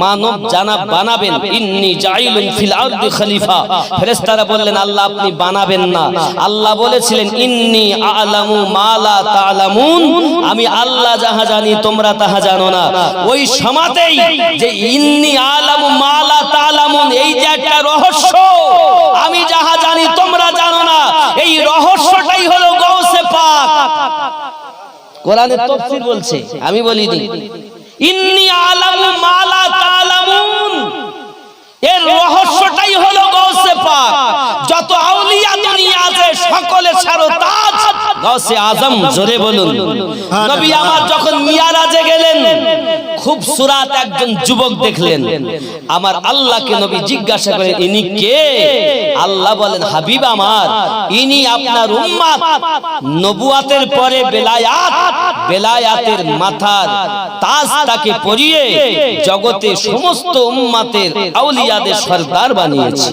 মানব জানাব বানাবেন, ইন্নী জাইলুন ফিল আরদি খলিফা, ফেরেশতারা বললেন আল্লাহ আপনি বানাবেন না, আল্লাহ বলেছিলেন ইন্নী আ'লামু মা লা তা'লামুন, আমি আল্লাহ যাহা জানি তোমরা তাহা জানো না। ওই সময়তেই যে ইন্নী আ'লামু মা লা তা'লামুন, এই যে একটা রহস্য, আমি যাহা জানি তোমরা জানো না, এই রহস্যটাই হলো গাউসে পাক। কোরআনের তাফসীর বলছে, আমি বলিনি, ইন্নী আ'লামু মা লা তা'লামুন, এর রহস্যটাই হলো গাউসে পাক। যত আউলিয়া দুনিয়া আছে সকলের সারতাজ গাউসে আজম। জোরে বলুন। নবী আমার যখন মিরাজে গেলেন, খুব সুরাত একজন যুবক দেখলেন, আমার আল্লাহকে নবী জিজ্ঞাসা করেন ইনি কে? আল্লাহ বলেন হাবিব আমার, ইনি আপনার উম্মত, নবুয়াতের পরে বেলায়াত, বেলায়াতের মাথার তাজ তাকে পরিয়ে জগতে সমস্ত উম্মতের আউলিয়াদের সরদার বানিয়েছে।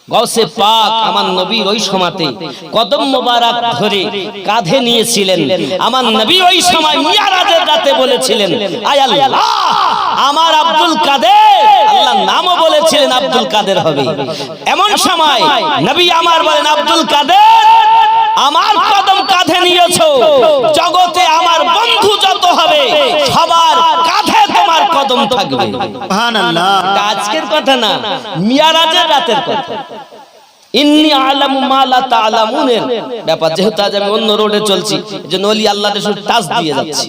গাউসে পাক আমার নবী ওই সময়তে কদম মোবারক ধরে কাঁধে নিয়েছিলেন। আমার নবী ওই সময় মিরাজের রাতে বলেছিলেন আয় আল্লাহ আমার আব্দুল কাদের, আল্লাহ নামও বলেছিলেন আব্দুল কাদের হবে। এমন সময় নবী আমার বলেন আব্দুল কাদের আমার কদম কাঁধে নিয়েছো, জগতে আমার বন্ধু যত হবে সবার কাঁধে তোমার কদম থাকবে। সুবহানাল্লাহ। আজকের কথা না, মিরাজের রাতের কথা। ইন্নী আলামু মা লা তা'লামুনের ব্যাপার, যেহেতু আজ আমি অন্য রোডে চলছি এজন্য ওলি আল্লাহদের শুধু টাচ দিয়ে যাচ্ছি।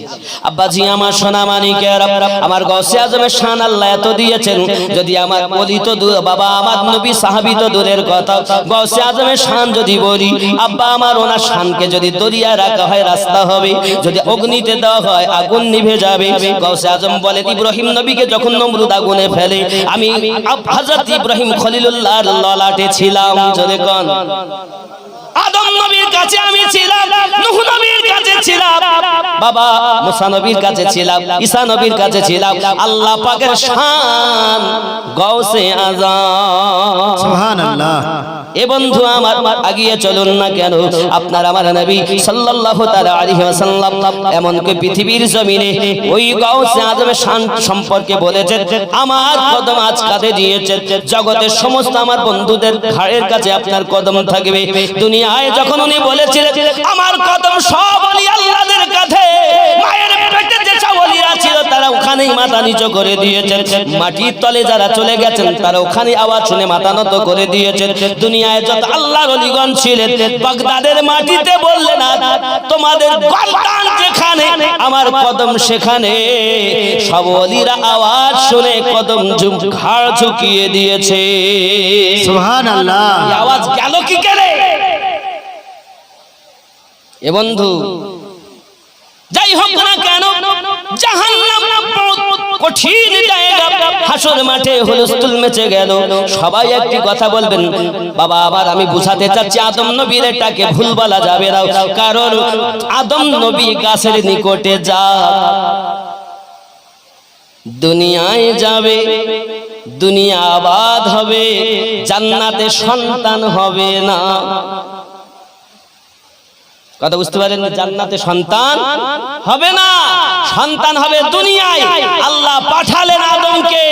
আব্বাজি আমার সোনা মানিকেরা, আমার গৌসে আজমের শান আল্লাহ এত দিয়েছেন, যদি আমার ওলি তো বাবা আমার নবী সাহাবী তো দূরের কথা, গৌসে আজমের শান যদি বলি, আব্বা আমার ওনার শানকে যদি দরিয়া রাখা হয় রাস্তা হবে, যদি অগ্নিতে দেওয়া হয় আগুন নিভে যাবে। গৌসে আজম বলে ইব্রাহিম নবীকে যখন নমরুদ আগুনে ফেলে, আমি হযরত ইব্রাহিম খলিলুল্লাহর ললাটে ছিলাম। চলে কোন আদম নবীর কাছে আমি ছিলাম, নূহ নবীর কাছে ছিলাম, বাবা মুসা নবীর কাছে ছিলাম, ঈসা নবীর কাছে ছিলাম। আল্লাহ পাকের শান গৌসে আজম, সুবহানাল্লাহ। এ বন্ধু আমার আগিয়ে চলুন না কেন, আপনার আমার নবী সাল্লাল্লাহু তাআলা আলাইহি ওয়াসাল্লাম এমনকি পৃথিবীর জমিনে ওই গৌসে আজমের শান সম্পর্কে বলেছেন, আমার কদম আজ কাঁধে দিয়েছে, জগতের সমস্ত আমার বন্ধুদের ঘাড়ের কাছে আপনার কদম থাকবে। দুনিয়ায় যখন উনি বলেছিলেন আমার কদম সব ওলি আল্লাহদের কাঁধে, মায়ের পেটে যে সব ওলিরা ছিল তারা ওখানেই মাথা নিচু করে দিয়েছেন, মাটির তলে যারা চলে গেছেন তারা ওখানে আওয়াজ শুনে মাথা নত করে দিয়েছেন। দুনিয়ায় যত আল্লাহর ওলিগণ ছিলেন বাগদাদের মাটিতে বললেন তোমাদের গর্দান যেখানে আমার কদম সেখানে, সব ওলিরা আওয়াজ শুনে কদম ঘাড় ঝুঁকিয়ে দিয়েছে। সুবহানাল্লাহ। এই আওয়াজ গেল কি করে? এ বন্ধু যাই হোক না কেন, জাহান্নাম কঠিন জায়গা, হাসর মাঠে হুলস্থুল মেচে গেল। সবাই একটি কথা বলবেন, বাবা আবার আমি বুঝাতে চাচ্ছি আদম নবীর এটাকে ভুল বলা যাবে না, কারণ আদম নবী গাছের নিকটে যা দুনিয়ায় যাবে, দুনিয়া আবাদ হবে, জান্নাতে সন্তান হবে না। কথা বুঝতে পারেন? জান্নাতে সন্তান হবে না, সন্তান হবে দুনিয়ায়। আল্লাহ পাঠালেন আদমকে,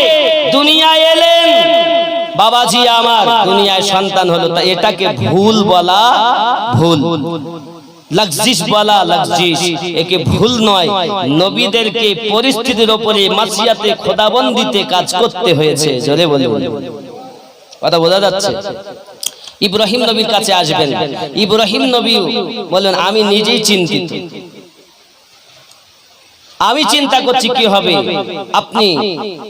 দুনিয়ায় এলেন, বাবাজি আমার দুনিয়ায় সন্তান হলো, তা এটাকে ভুল বলা ভুল, লগজিস বলা লগজিস, একে ভুল নয়। নবীদেরকে পরিস্থিতির উপরে মাসিয়াতে খোদাবন্দিতে কাজ করতে হয়েছে। জোরে বলে কথা বোঝা যাচ্ছে? ইব্রাহিম নবীর কাছে আসবেন, ইব্রাহিম নবী বলেন আমি নিজেই চিন্তিত, আমি চিন্তা করছি কি হবে।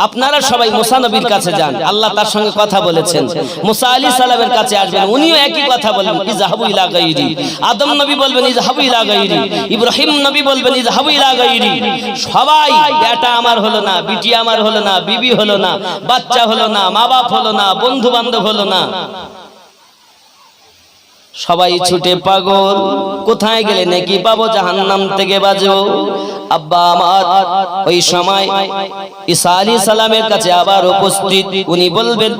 আপনারা সবাই মুসা নবীর কাছে যান, আল্লাহ তার সঙ্গে কথা বলেছেন। মুসা আলাইহিস সালামের কাছে আসবেন, উনিও একই কথা বলবেন ইযহাবু ইলা গায়রি। আদম নবী বলবেন ইযহাবু ইলা গায়রি, ইব্রাহিম নবী বলবেন ইযহাবু ইলা গায়রি। সবাই বেটা আমার হলো না, বিটি আমার হলো না, বিবি হলো না, বাচ্চা হলো না, মা বাপ হলো না, বন্ধু বান্ধব হলো না, সবাই ছুটে পাগল। কোথায় গেলে নাকি পাবো, জাহান্নাম থেকে বাঁচবো। আব্বা আমার ওই সময় ঈসা আলাইহিস সালামের কাছে আবার উপস্থিত, উনি বলবেন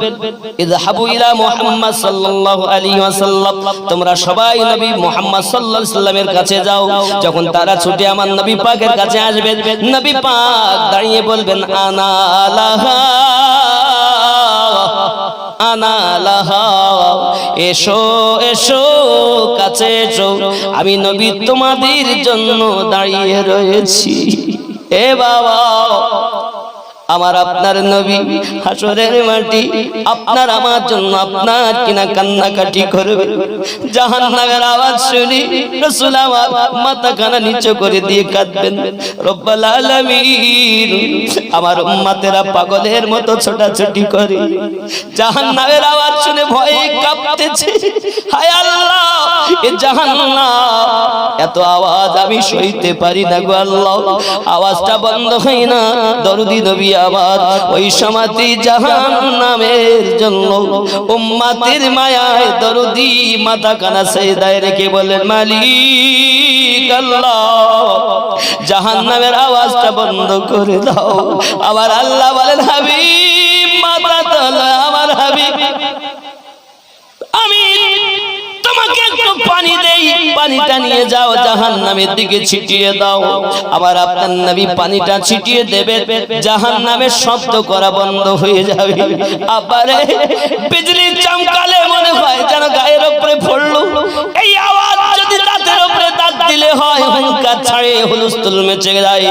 ইযহাবু ইলা মুহাম্মদ সাল্লাল্লাহু আলাইহি ওয়াসাল্লাম, তোমরা সবাই নবী মুহাম্মদ সাল্লাল্লাহু আলাইহি ওয়াসাল্লামের কাছে যাও। যখন তারা ছুটে আমার নবী পাকের কাছে আসবেন, নবী পাক দাঁড়িয়ে বলবেন আনা লাহা আনা লাহা, এসো এসো কাছে এসো, আমি নবী তোমাদের জন্য দাঁড়িয়ে রয়েছি। এ বাবা আমার আপনার নবী হাসরের মাটি আপনার আমার জন্য আপনার কিনা কান্নাকাটি করবে। জাহান্নামের আওয়াজ শুনি রাসূল আমার মাথা কানা নিচু করে দিয়ে কাঁদবেন, রব্বুল আলামিন আমার উম্মতেরা পাগলের মতো ছোটাছুটি করে, জাহান্নামের আওয়াজ শুনে ভয়ে কাঁপতেছে। হায় আল্লাহ, এ জাহান্নাম এত আওয়াজ আমি সইতে পারি না গো আল্লাহ, আওয়াজটা বন্ধ হয় না। দরুদি নবী আমার ওই সমাতি জাহান্নামের জন্য উম্মতের মায়ায় দরুদি মাথা কানা সেজদায় রেখে বলেন মালিক আল্লাহ জাহান্নামের আওয়াজটা বন্ধ করে দাও। আবার আল্লাহ বলেন হাবিব মাথা তোলো, আমার হাবিব আমি তোমাকে একটু পানি দেই, পানিটা নিয়ে যাও জাহান্নামের দিকে ছিটিয়ে দাও। আবার আপনার নবী পানিটা ছিটিয়ে দেবে, জাহান্নামের শব্দ করা বন্ধ হয়ে যাবে। আবারে বিজলি চমকালে মনে হয় যেন গায়ের উপরে পড়লো। এই আওয়াজ যদি দাঁতের উপরে দাঁত দিলে হয় হুঙ্কার ছাড়ে হুলস্থুল মেচে যায়।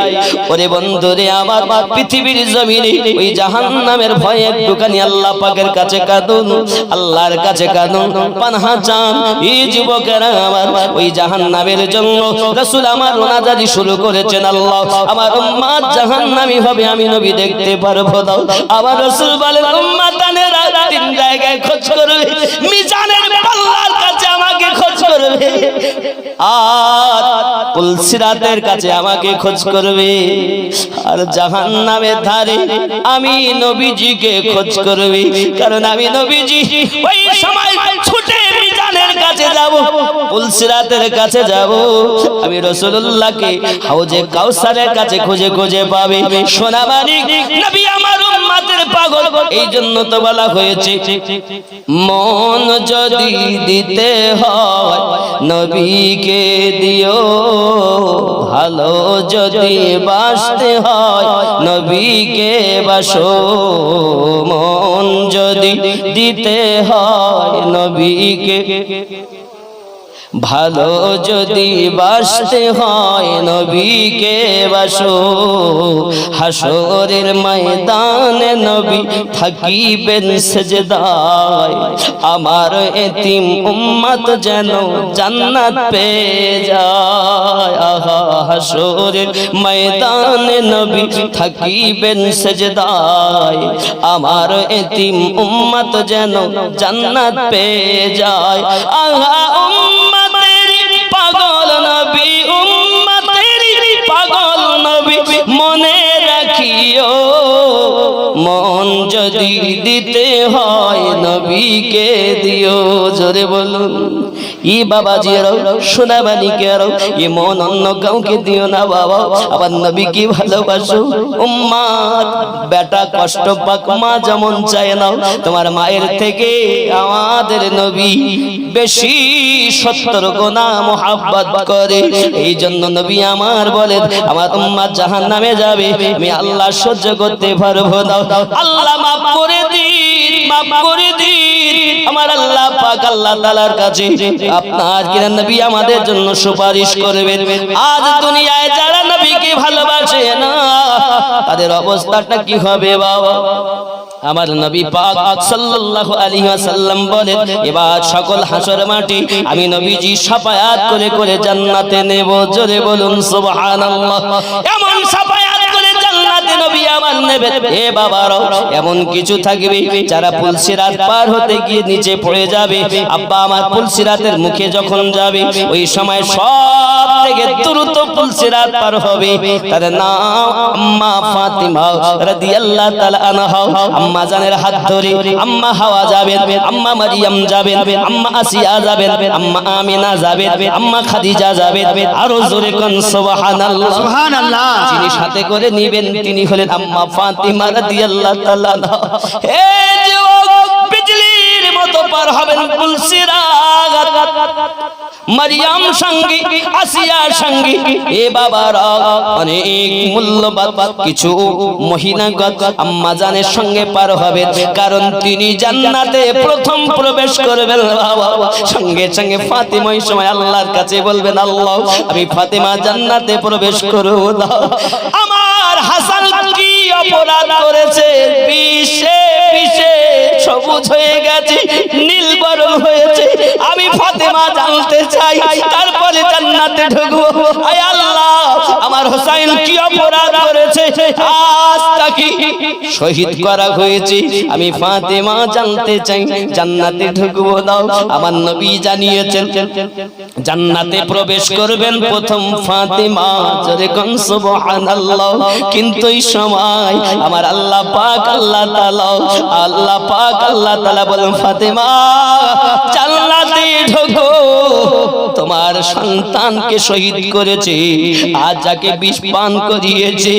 ওরে বন্ধুরে আমার, পৃথিবীর জমিনে ওই জাহান্নামের ভয়ে একটুখানি আল্লাহ পাকের কাছে কাঁদুন, আল্লাহর কাছে কাঁদুন, পানাহা চান। এই যুবকেরা আমার, ওই জাহান্নামের জন্য রাসূল আমার ওনাজারি শুরু করেছেন, আল্লাহ আমার উম্মত জাহান্নামী হবে আমি নবী দেখতে পারবো দাও। আবার রাসূল বলেন উম্মতানেরা তিন জায়গায় খোঁজ করবে, মিজানের পাল্লার কাছে আমাকে খোঁজ করবে, আর পুলসিরাতের কাছে আমাকে খোঁজ করবে, আর জাহান্নামের ধারে আমি নবীজিকে খোঁজ করবে। কারণ আমি নবীজি ওই সময় ছুটে মিজানের কাছে যাব, পুলসিরাতের কাছে যাব, আমি রাসূলুল্লাহকে হাউজে কাউসারের কাছে খুঁজে খুঁজে পাবে। সোনামানিক নবী আমার উম্মতের পাগল, এই জন্য তো বলা হয়েছে মন যদি দিতে হয় নবীকে দিও, ভালো যদি বাসতে হয় নবীকে বাসো, মন যদি দিতে হয় নবীকে, ভালো যদি বাসতে হয় নবীকে বাসো, হাসরের ময়দানে নবী থাকিবেন সেজদায়, আমার এতিম উম্মত যেন জান্নাত পেয়ে যায়। আহা, হাসরের ময়দানে নবী থাকিবেন সেজদায়, আমার এতিম উম্মত যেন জান্নাত পেয়ে যায়। আহা পাগল নবী, উম্মতের পাগল নবী, মনে রাখিও মন যদি দিতে হয় নবীকে দিও। জোরে বলুন ই বাবাজিরাও, সোনামানিকেরাও, এ মন অন্য কাউকে দিও না বাবা, আবার নবীকে ভালোবাসো। উম্মত বেটা কষ্ট পাক, মা যেমন চায় না, তোমার মায়ের থেকে আমাদের নবী বেশি 70 গুণা মুহাব্বত করে। এই জন্য নবী আমার বলেন আমার উম্মত জাহান্নামে যাবে, আমি আল্লাহ সহ্য করতে পারবো না, আল্লাহ মাফ করে দিন, মাফ করে দিন। আমার আল্লাহ পাক আল্লাহ তাআলার কাছে আপনার কিনা নবী আমাদের জন্য সুপারিশ করবেন। আজ দুনিয়ায় যারা নবীকে ভালোবাসে না তাদের অবস্থাটা কি হবে বাবা? আমার নবী পাক সাল্লাল্লাহু আলাইহি ওয়াসাল্লাম বলেন এবার সকল হাসর মাটি আমি নবীজি শাফায়াত করে করে জান্নাতে নেব। জোরে বলুন সুবহানাল্লাহ। এমন শাফায়াত করে জান্নাতে নবী আমার নেবে। এ বাবারা, এমন কিছু থাকবে যারা পুলসিরাত পার হতে গিয়ে নিচে পড়ে যাবে। আব্বা আমার পুলসিরাতের মুখে যখন যাবে ওই সময় সব থেকে দ্রুত পুলসিরাত পার হবে, তার নাম আম্মা ফাতিমা রাদিয়াল্লাহু তাআলা আনহা। আম্মা জানের হাত ধরে আম্মা হাওয়া যাবেন, আম্মা মারিয়াম যাবেন, আম্মা আসিয়া যাবেন, আম্মা আমিনা যাবেন, আম্মা খাদিজা যাবেন। আরো জোরে কোন সুবহানাল্লাহ। সুবহানাল্লাহ। যিনি সাথে করে নেবেন তিনি হলেন আম্মা ফাতিমা রাদিয়াল্লাহু তাআলা আনহা। হে যুবক, বিজলির মতো পার হবেন পুলসিরাত। মারিয়াম সঙ্গী, আসিয়া সঙ্গী, এ বাবারা অনেক মূল্যবান কিছু মহিলাগত আম্মা জানের সঙ্গে পার হবে, কারণ তিনি জান্নাতে প্রথম প্রবেশ করবেন। বাবা সঙ্গে সঙ্গে ফাতিমা ওই সময় আল্লাহর কাছে বলবেন আল্লাহ আমি ফাতিমা জান্নাতে প্রবেশ করব না। আমার হাসান কি অপরাধ করেছে? বিষে বিষে সবুজ হয়ে গেছে, নীল বরণ হয়েছে, আমি ফাতিমা জানতে চাই, তারপরে জান্নাতে ঢুকবো। আয় আল্লাহ আমার হোসেন কি অপরাধ করেছে? আজ তাকে শহীদ করা হয়েছে, আমি ফাতিমা জানতে চাই, জান্নাতে ঢুকবো দাও। আমার নবী জানিয়েছেন জান্নাতে প্রবেশ করবেন প্রথম ফাতিমা। জোরে কোন সুবহানাল্লাহ। কিন্তু এই সময় আমার আল্লাহ পাক আল্লাহ তাআলা আল্লাহ পাক আল্লাহ তাআলা বলেন ফাতিমা জান্নাতে ঢোকো, তোমার সন্তানকে শহীদ করেছে, আজ যাকে বিষ পান করিয়েছে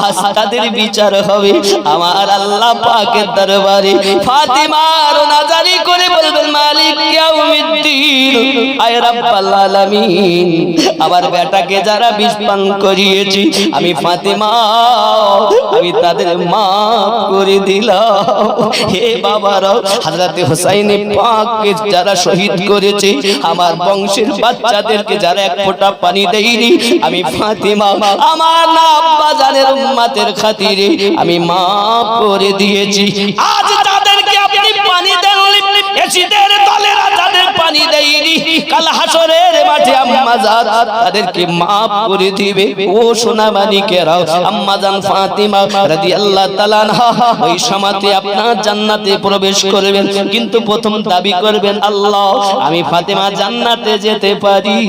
আজ তাদের বিচার হবে আমার আল্লাহ পাকের দরবারে। ফাতিমা রোনাজারি করে বলবেন মালিক ইয়াউমিদ্দিন, আয় রাব্বাল আলামিন, আমার বেটাকে যারা বিষ পান করিয়েছে আমি ফাতিমা আমি তাদের মাফ করে দিলাম। হে বাবারা, হযরত হুসাইন পাককে যারা শহীদ করেছে আমার বংশের বাচ্চাদেরকে যারা এক ফোঁটা পানি দেয়নি, আমি ফাতিমা আমার না আব্বা জানের উম্মতের খাতিরে আমি মাফ করে দিয়েছি। আজ তাদেরকে আপনি পানি দেননি, এসিদের দলেরা যাদের পানি দেয়নি, কাল হাসরের মাঠে আম্মা জান তাদেরকে মাফ করে দিবে। ও সোনা মানিকেরা, আম্মা জান ফাতিমা রাদিয়াল্লাহু তাআলা আনহা ওই সময়তে আপনার জান্নাতে প্রবেশ করবেন, কিন্তু প্রথম দাবি করবেন, আল্লাহ আমি ফাতিমা জান্নাতে যেতে পারি।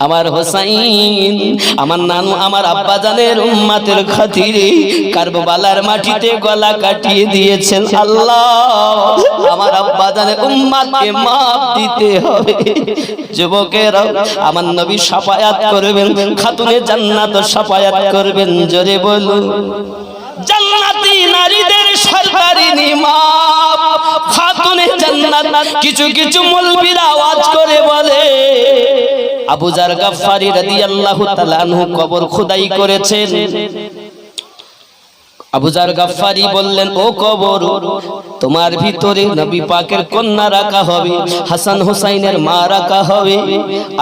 আমার হোসাইন আমার নানু আমার আব্বা জানের উম্মতের খাতিরে কারবালার মাটিতে গলা কাটিয়ে দিয়েছেন। আল্লাহ আমার আব্বা জানের উম্মতকে মাফ দিতে হবে। যুবকেরা আমার নবী শাফায়াত করবেন, খাতুনে জান্নাত শাফায়াত করবেন। জোরে বলুন, জান্নাতি নারীদের সরকারি নিমাপ খাতুনে জান্নাত। কিছু কিছু মৌলবীরা আওয়াজ করে বলে আবু যার গাফফারি রাদিয়াল্লাহু তাআলা আনহু কবর খোদাই করেছেন। আবু যার গাফফারি বললেন, ও কবর, তোমার ভিতরে নবী পাকের কন্যা রাখা হবে, হাসান হুসাইনের মা রাখা হবে,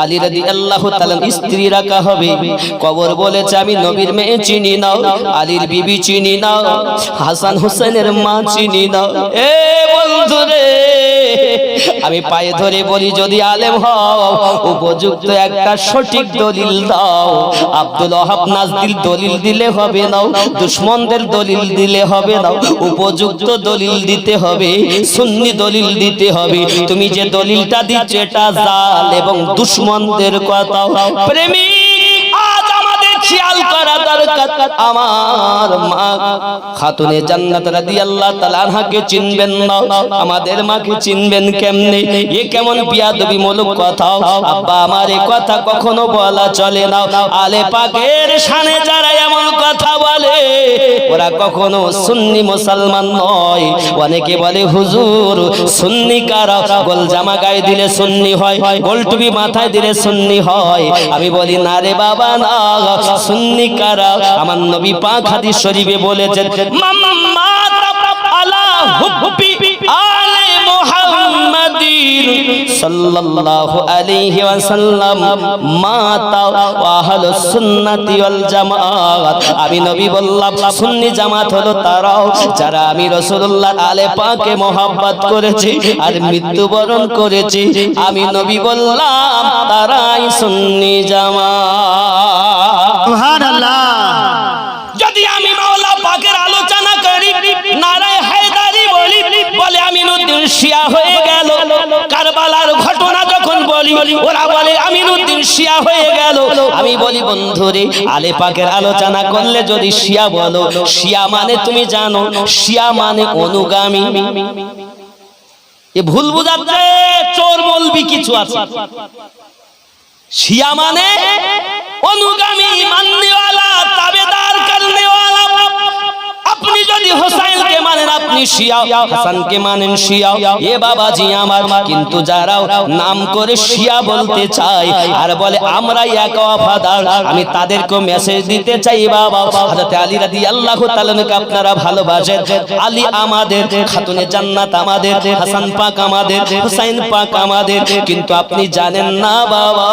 আলী রাদিয়াল্লাহু তাআলা স্ত্রী রাখা হবে। কবর বলেছে, আমি নবীর মেয়ে চিনি না, আলীর বিবি চিনি না, হাসান হুসাইনের মা চিনি না। এ বন্ধুরে, আমি পায়ে ধরে বলি, যদি আলেম হও উপযুক্ত একটা সঠিক দলিল দাও। আব্দুল ওয়াহাব নাজদিল দলিল দিলে হবে না, দুশমনদের দলিল দিলে হবে না, উপযুক্ত দলিল দিতে হবে, সুন্নি দলিল দিতে হবে। তুমি যে দলিলটা দিচ্ছ এটা জাল এবং দুশমনদের কথা। প্রেমিক, আজ আমাদের খেয়াল করা দরকার। আমার মা খাতুনে জান্নাত রাদিয়াল্লাহু তাআলা আনহাকে চিনবেন না, আমাদের মাকে চিনবেন কেমনে? এ কেমন বিয়াদবি মূলক কথা? আব্বা আমার এই কথা কখনো বলা চলে না। আলে পাকের শানে যারা এমন কথা বলে ওরা কখনো সুন্নি মুসলমান নয়। অনেকে বলে, হুজুর সুন্নি কারা? গোল জামা গায়ে দিলে সুন্নি হয়, গোল টুপি মাথায় দিলে সুন্নি হয়। আমি বলি, না রে বাবা না, সুন্নি কারা? আমার নবী পাক হাদিস শরীফে বলেছেন, মাম্মাত আলা হুব্বি আলে মুহাম্মাদিন সাল্লাল্লাহু আলাইহি ওয়াসাল্লাম মাতা ওয়া আহলুস সুন্নাতি ওয়াল জামাত। আমি নবী বললাম, সুন্নি জামাত হলো তারাও যারা আমি রাসূলুল্লাহর আলে পাকে মহব্বত করেছি আর মৃত্যুবরণ করেছি। আমি নবী বললাম, তারাই সুন্নি জামাত। সুবহানাল্লাহ। যদি আমি মাওলা পাকের আলোচনা করি, নারায়ে হায়দারি বলি, বলে আমিনুদ্দিন শিয়া হয়ে গেল। কারবালার ঘটনা যখন বলি, ওরা বলে আমিনুদ্দিন শিয়া হয়ে গেল। আমি বলি, বন্ধুরে, আলে পাকের আলোচনা করলে যদি শিয়া বলো, শিয়া মানে তুমি জানো, শিয়া মানে অনুগামী। এ ভুল বুঝাচ্ছে, চোর মৌলবি কিছু আছে। শিয়া মানে অনুগামী, মাননেওয়ালা, তাবেদার করনেওয়ালা। আপনি যদি হোসাইনকে মানেন আপনি শিয়া, হাসানকে মানেন শিয়া। এ বাবাজি আমার, কিন্তু যারা নাম করে শিয়া বলতে চায় আর বলে আমরা এক ওয়াফাদার, আমি তাদেরকে মেসেজ দিতে চাই, বাবা হযরত আলী রাদিয়াল্লাহু তাআলা কে আপনারা ভালোবাসেন। আলী আমাদের, খাতুনে জান্নাত আমাদের, হাসান পাক আমাদের, হুসাইন পাক আমাদের। কিন্তু আপনি জানেন না বাবা,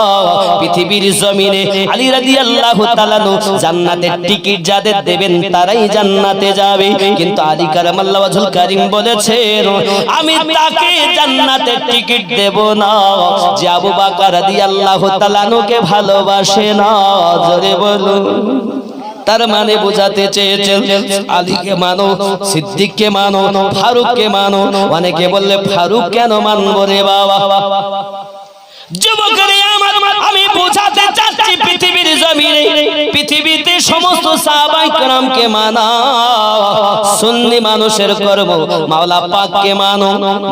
পৃথিবীর জমিনে আলী রাদিয়াল্লাহু তাআলা জান্নাতের টিকিট যাদের দেবেন তারাই জান্নাতে যাবে। কিন্তু আলী কারামাল্লাহু ওয়াজহুল কারীম বলেছেন, আমি তাকে জান্নাতের টিকিট দেব না যে আবু বকর রাদিয়াল্লাহু তাআলা কে ভালোবাসে না। জোরে বলুন। তার মানে বোঝাতে চেয়েছেন, আলীকে মানো, সিদ্দিককে মানো, ফারুককে মানো। অনেকে বললে ফারুক কেন মানবো রে বাবা? যুবকরে আমার, আমি বোঝাতে চাচ্ছি পৃথিবীর জমিনে, পৃথিবীতে সমস্ত সাহাবায়ে কেরামকে মানা সুন্নি মানুষের কর্ম। মাওলা পাককে মানো,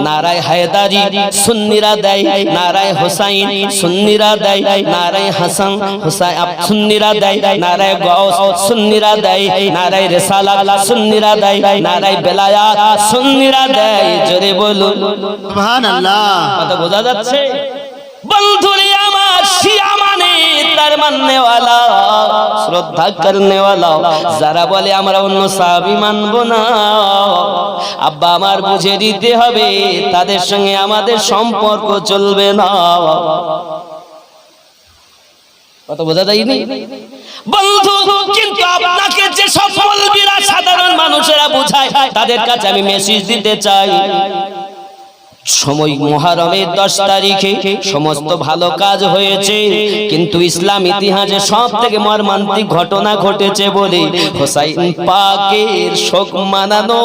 নারায়ে হায়দারি সুন্নিরা দেয়, নারায়ে হুসাইন সুন্নিরা দেয়, নারায়ে হাসান হুসাইন সুন্নিরা দেয়, নারায়ে গাউস সুন্নিরা দেয়, নারায়ে রিসালাত সুন্নিরা দেয়, নারায়ে বেলায়াত সুন্নিরা দেয়। জোরে বলুন সুবহানাল্লাহ। কথা বোঝা যাচ্ছে? বন্ধুরে আমার, শিয়া মানে তার মাননেওয়ালা, শ্রদ্ধা করনেওয়ালা। যারা বলে আমরা অন্য সাহাবী মানবো না, আব্বা আমার বুঝে দিতে হবে তাদের সঙ্গে আমাদের সম্পর্ক চলবে না। কত বোঝা যায়নি বন্ধু? কিন্তু আপনাকে যে সব মৌলবীরা সাধারণ মানুষেরা বোঝায়, তাদের কাছে আমি মেসেজ দিতে চাই, সময় মুহররমের 10 তারিখে সমস্ত ভালো কাজ হয়েছে, কিন্তু ইসলাম ইতিহাসে সবথেকে মর্মান্তিক ঘটনা ঘটেছে বলে হোসাইন পাকের শোক মানানো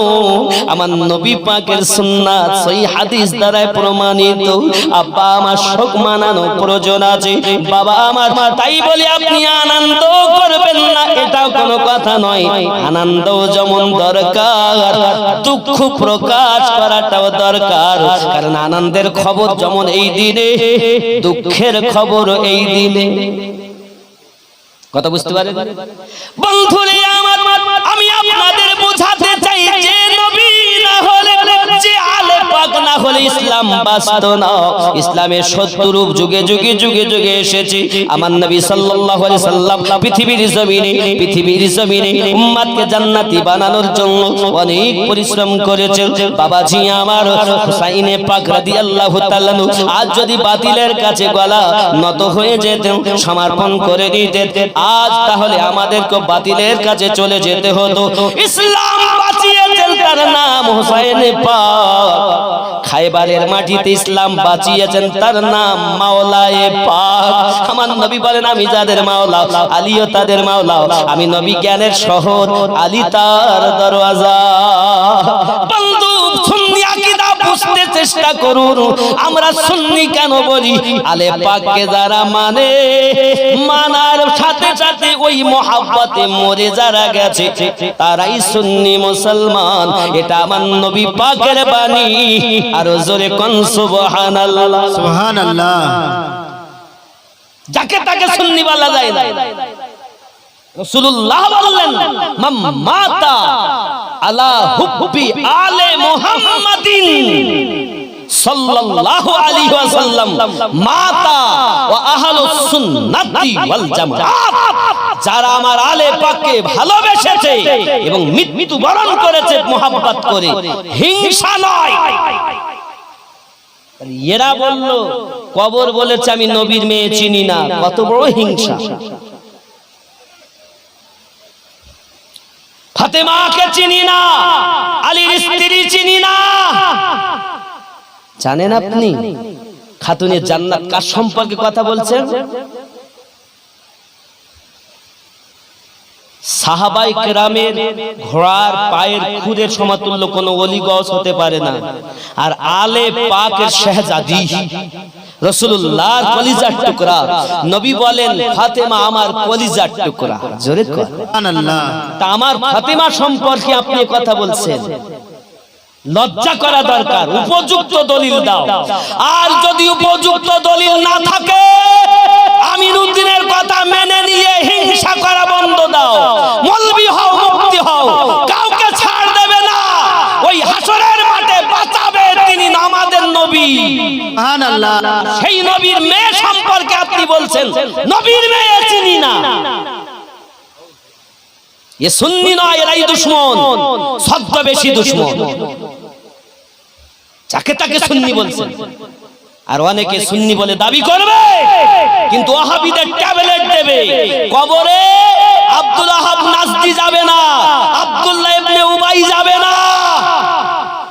আমার নবী পাকের সুন্নাত সহিহ হাদিস দ্বারা প্রমাণিত। আব্বা আমার শোক মানানো প্রয়োজন আছে, বাবা আমার। তাই বলি আপনি আনন্দ করবেন না এটাও কোনো কথা নয়, আনন্দ যেমন দরকার দুঃখ প্রকাশ করাটাও দরকার, কারণ আনন্দের খবর যেমন এই দিনে, দুঃখের খবর এই দিনে। কথা বুঝতে পারেন বন্ধুরে আমার? আমি আপনাদের বোঝাতে চাই যে নবী না হলে, যে আলে পাক না হলে ইসলাম বাঁচত না। ইসলামের সত্য রূপ যুগে যুগে যুগে যুগে এসেছে। আমার নবী সাল্লাল্লাহু আলাইহি সাল্লাম পৃথিবীর জমিনে উম্মতকে জান্নাতি বানানোর জন্য অনেক পরিশ্রম করেছেন। বাবাজি আমার হুসাইনে পাক রাদিয়াল্লাহু তাআলা আজ যদি বাতিলের কাছে গলা নত হয়ে যেতেন, সমর্পণ করে দিতেন, আজ তাহলে আমাদেরকে বাতিলের কাছে চলে যেতে হতো। ইসলাম বাঁচিয়েছেন তার নাম হুসাইনে পাক। খায়বারের মাটিতে ইসলাম বাঁচিয়েছেন তার নাম মাওলায়ে পাক। আমার নবী বলেন আমি যাদের মাওলা, আলীও তাদের মাওলা। আমি নবী জ্ঞানের শহর, আলী তার দরওয়াজা। বন্ধু সুন্নি আকীদা বুঝতে চেষ্টা করুন। আমরা সুন্নি কেন বলি? আলে পাককে যারা মানে, মানার সাথে সাথে ওই মহব্বতে মরে যারা গেছে তারাই সুন্নি মুসলমান। এটা আমার নবী পাকের বাণী। আরো জোরে কোন সুবহানাল্লাহ। সুবহানাল্লাহ। যাকে তাকে সুন্নি বলা যায় না। রাসূলুল্লাহ বললেন মান মাতা আলা হুব্বি আলে মুহাম্মাদিন সাল্লাল্লাহু আলাইহি ওয়াসাল্লাম মাতা ওয়া আহলুস সুন্নাতি ওয়াল জামাআত। যারা আমার আলে পাককে ভালোবেসেছে এবং মৃত্যু বরণ করেছে মোহাব্বত করে, হিংসা নয়। এরা বলল কবর বলেছে আমি নবীর মেয়ে চিনি না, কত বড় হিংসা। ফাতেমাকে চিনি না, আলীর স্ত্রী চিনি না। জানেন আপনি খাতুনে জান্নাত কার সম্পর্কে কথা বলছেন? সাহাবায়ে কেরামের ঘোড়ার পায়ের খুদের সমতুল্য কোন ওলি গস হতে পারে না। আর আলে পাকের শাহজাদি রাসূলুল্লাহর কলিজার টুকরা। নবী বলেন ফাতেমা আমার কলিজার টুকরা। জোরে কর সুবহানাল্লাহ। তা আমার ফাতেমা সম্পর্কে আপনি কথা বলছেন, লজ্জা করা দরকার। উপযুক্ত দলিল দাও। আর যদি উপযুক্ত দলিল না থাকে, আমিরউদ্দিনের কথা মেনে নিয়ে হিংসা করা বন্ধ দাও। মৌলবি হও, মুফতি হও, কাউকে ছাড় দেবে না। ওই হাসরের মাঠে বাঁচাবে তিনি আমাদের নবী। সুবহানাল্লাহ। সেই নবীর মেয়ে সম্পর্কে আপনি বলছেন নবীর মেয়ে চিনি না। এ সুন্নি নয়, এরাই দুশমন, সদ্য বেশি দুশমন। যাকে তাকে সুন্নি বলছেন। আর অনেকে সুন্নি বলে দাবি করবে, কিন্তু ওয়াহাবিদের ট্যাবলেট দেবে। কবরে আব্দুল ওয়াহাব নাজদি যাবে না, আব্দুল্লাহ ইবনে উবাই যাবে না।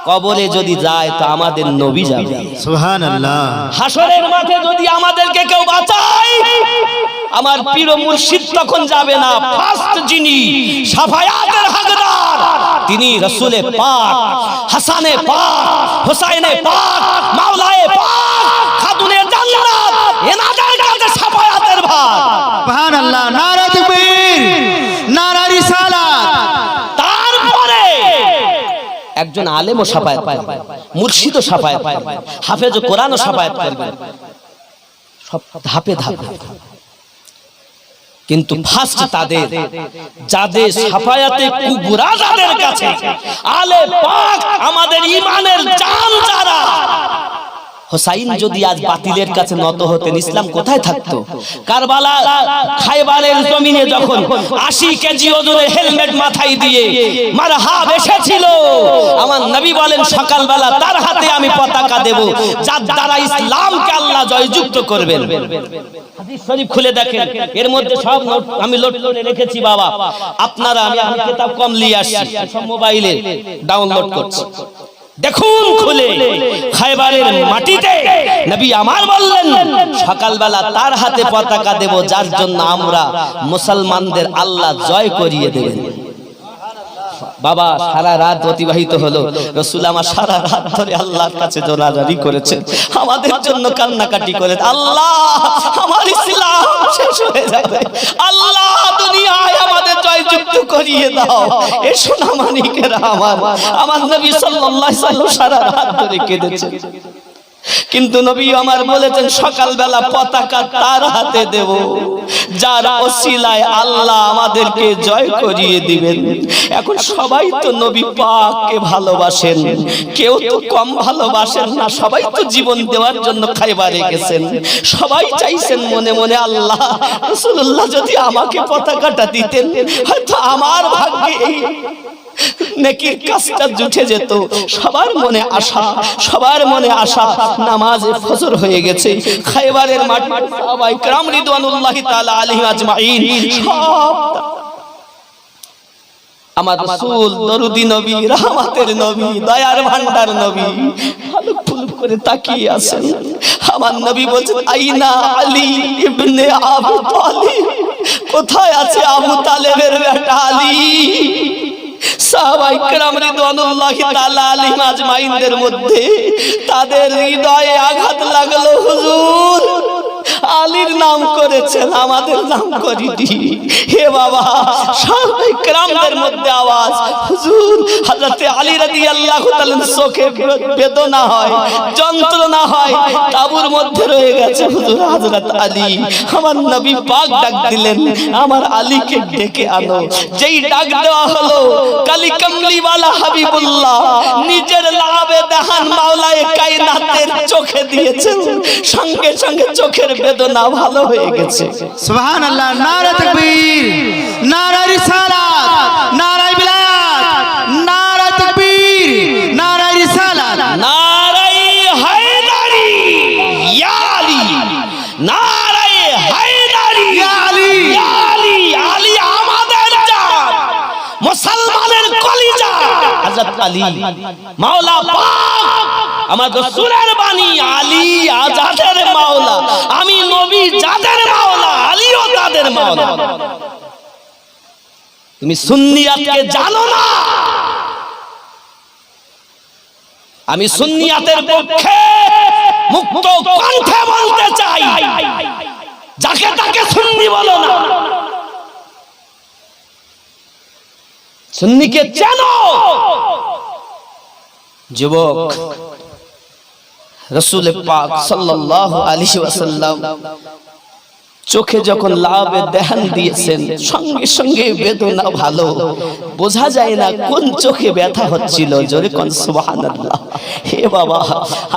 কবরে যদি যায় তো আমাদের নবী যাবে। সুবহানাল্লাহ। হাসরের মাঠে যদি আমাদেরকে কেউ বাঁচায়, আমার পীর মুর্শিদ তখন যাবে না। ফার্স্ট যিনি শাফায়াতের হকদার তিনি রাসূলে পাক, হাসানে পাক, হুসাইনে পাক, মাওলায়ে পাক, খাতুনে জান্নাত, এনাদের কাছে শাফায়াতের ভার। সুবহানাল্লাহ। নারা তাকবীর, নারা রিসালাত। তারপরে একজন আলেমও শাফায়াত পাবে, মুর্শিদও শাফায়াত পাবে, হাফেজ কোরআনও শাফায়াত করবে। সব ধাপে ধাপে। কিন্তু ফার্স্ট তাদের, যাদের শাফায়াতে কুবরা যাদের কাছে, আলে পাক আমাদের ঈমানের জান যারা, হোসাইন যদি আজ বাতিলের কাছে নত হতেন, ইসলাম কোথায় থাকতো? কারবালা খায়বারের জমিনে যখন 80 কেজি ওজনের হেলমেট মাথায় দিয়ে মারহাব এসেছিল, আমার নবী বলেন সকালবেলা তার হাতে আমি পতাকা দেব, যার দ্বারা ইসলামকে আল্লাহ জয়যুক্ত করবেন। হাদিস শরীফ খুলে দেখেন, এর মধ্যে সব নোট আমি লোড করে রেখেছি বাবা, আপনারা আমি কিতাব কম নিয়ে আসছি, সব মোবাইলে ডাউনলোড করছি, দেখুন খুলে। খায়বারের মাটিতে নবী আমার বললেন সকালবেলা তার হাতে পতাকা দেব, যার জন্য আমরা মুসলমানদের আল্লাহ জয় করিয়ে দেবেন। বাবা সারা রাত অতিবাহিত হলো, রাসূল আমার সারা রাত ধরে আল্লাহর কাছে দোয়াজারি করেছেন, আমাদের জন্য কান্নাকাটি করে, আল্লাহ আমার ইসলাম শেষ হয়ে যাবে, আল্লাহ দুনিয়ায় আমাদের জয়যুক্ত করিয়ে দাও। এ সোনা মানিকেরা আমার নবী সাল্লাল্লাহু আলাইহি ওয়াসাল্লাম সারা রাত ধরে কেঁদেছেন, কিন্তু নবী আমার বলেছেন সকালবেলা পতাকা তার হাতে দেব, যার ওসিলায় আল্লাহ আমাদেরকে জয় করিয়ে দিবেন। এখন সবাই তো নবী পাককে ভালোবাসেন, কেউ তো কম ভালোবাসেন না, সবাই তো জীবন দেওয়ার জন্য খায়বারে গেছেন, সবাই চাইছেন মনে মনে আল্লাহ রাসূলুল্লাহ যদি আমাকে পতাকাটা দিতেন, হয়তো আমার ভাগ্যে এই নেকির কাজটা জুটে যেত। সবার মনে আশা, সবার মনে আশা। নামাজে ফজর হয়ে গেছে, খায়বারের মাঠে সাহাবায়ে কেরাম রিদওয়ানুল্লাহি তাআলা আলাইহিম আজমাইন সব আমার রাসূল দরুদি নবী, রহমতের নবী, দয়ার ভান্ডার নবী ভালো ফুল করে তাকিয়ে আছেন। আমার নবী বলেন আইনা আলী ইবনে আবু তালিব, কোথায় আছে আবু তালেবের বেটা আলী? সাহাবায়ে কেরাম রিদওয়ানুল্লাহি তাআলা আলাইহিম আজমাইনদের মধ্যে তাদের হৃদয়ে আঘাত লাগলো, হুজুর আলীর নাম করেছেন, আমাদের নাম করিনি। হে বাবা, সাহাবায়ে কেরামদের মধ্যে আওয়াজ, হুজুর হযরত আলী রাদিয়াল্লাহু তাআলা চোখে বেদনা হয়, যন্ত্রণা হয়, তাবুর মধ্যে রয়ে গেছে, হুজুর হযরত আলী। আমার নবী পাক ডাক দিলেন, আমার আলীকে ডেকে আনো। যেই ডাক দেওয়া হলো, কালি কামলিওয়ালা হাবিবুল্লাহ নিজের লাভে দেহান মাওলায়ে কায়নাতের চোখে দিয়েছেন, সঙ্গে সঙ্গে চোখের বেদনা ভালো হয়ে গেছে। সুবহানাল্লাহ। নারে তাকবীর, নারে রিসালাত, নারে বিলাত, নারে তাকবীর, নারে রিসালাত, নারে হায়দারি ইয়া আলী, নারে হায়দারি ইয়া আলী, ইয়া আলী, আলী আমাদের জান, মুসলমানের কলিজা হযরত আলী মাওলা পাক, আমার রাসূলের বাণী, আলী আজাদের মাওলা, আমি নবী যাদের মাওলা, আলীও তাদের মাওলা। তুমি সুন্নিয়াতকে জানো না? আমি সুন্নিয়াতের পক্ষে মুক্ত কণ্ঠে বলতে চাই, যাকে তাকে সুন্নি বলো না। সুন্নিকে জানো। যুবক, রাসূল পাক সাল্লাল্লাহু আলাইহি ওয়াসাল্লাম চোখে যখন লাভে দেহান দিয়েছেন, সঙ্গে সঙ্গে বেদনা ভালো বোঝা যায় না কোন চোখে ব্যথা হচ্ছিল, জোরে কোন সুবহানাল্লাহ। হে বাবা,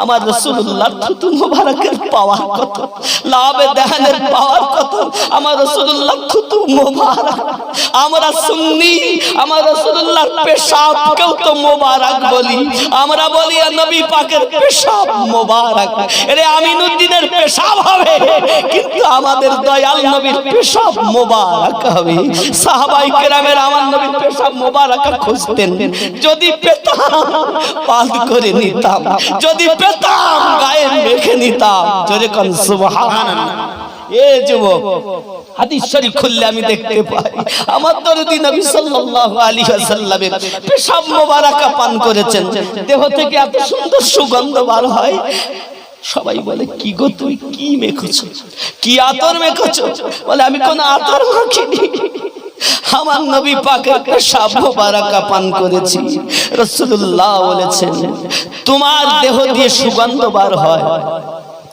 আমার রাসূলুল্লাহর থুতু মোবারকের পাওয়ার কত, লাভে দেহানের পাওয়ার কত, আমার রাসূলুল্লাহর থুতু মোবারক। আমরা সুন্নি, আমার রাসূলুল্লাহর পেশাবকেও তো মোবারক বলি, আমরা বলি নবী পাকের পেশাব মোবারক। আরে আমিনুদ্দিনের পেশাব হবে, কিন্তু আমাদের দয়াল নবীর পেশাব মোবারক হবে। সাহাবায়ে কেরামের আমার নবীর পেশাব মোবারক খুঁজতেন, যদি পেতাম পাল করে নিতাম, যদি পেতাম গায়ে মেখে নিতাম, জোরে কোন সুবহানাল্লাহ। এ যুবক, হাদিস শরীফ খুললে আমি দেখতে পাই আমার দরদি নবী সাল্লাল্লাহু আলাইহি ওয়াসাল্লামের পেশাব মোবারক পান করেছেন, দেহ থেকে এত সুন্দর সুগন্ধ বার হয়। সবাই বলে কি গো তুই কি মেখেছো, কি আতর মেখেছো? বলে আমি কোন আতর মাখিনি, আমার নবী পাকের পেশাব মোবারক পান করেছি। রাসূলুল্লাহ বলেছেন তোমার দেহ দিয়ে সুগন্ধ বার হয়,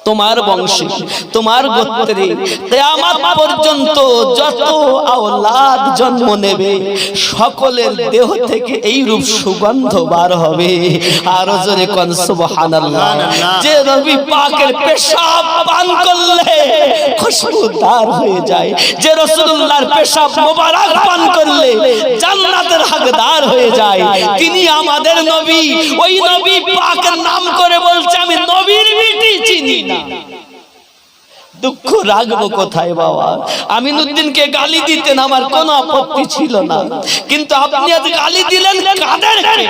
তোমার বংশে, তোমার গোত্রে কিয়ামত পর্যন্ত যত আওলাদ জন্ম নেবে সকলের দেহ থেকে এই রূপ সুগন্ধ বার হবে। আর জোরে কোন সুবহানাল্লাহ। যে নবী পাকের পেশাব পান করলে খুশবুদার হয়ে যায়, যে রাসূলুল্লাহর পেশাব মোবারক পান করলে জান্নাতের হকদার হয়ে যায়, তিনি আমাদের নবী। ওই নবী পাকের নাম করে বলছে আমি নবীর বিটি চিনি না। দুঃখ রাখবো কোথায় বাবা? আমিনুদ্দিনকে গালি দিতেন, আমার কোনো আপত্তি ছিল না, কিন্তু আপনি আজ গালি দিলেন কাদেরকে?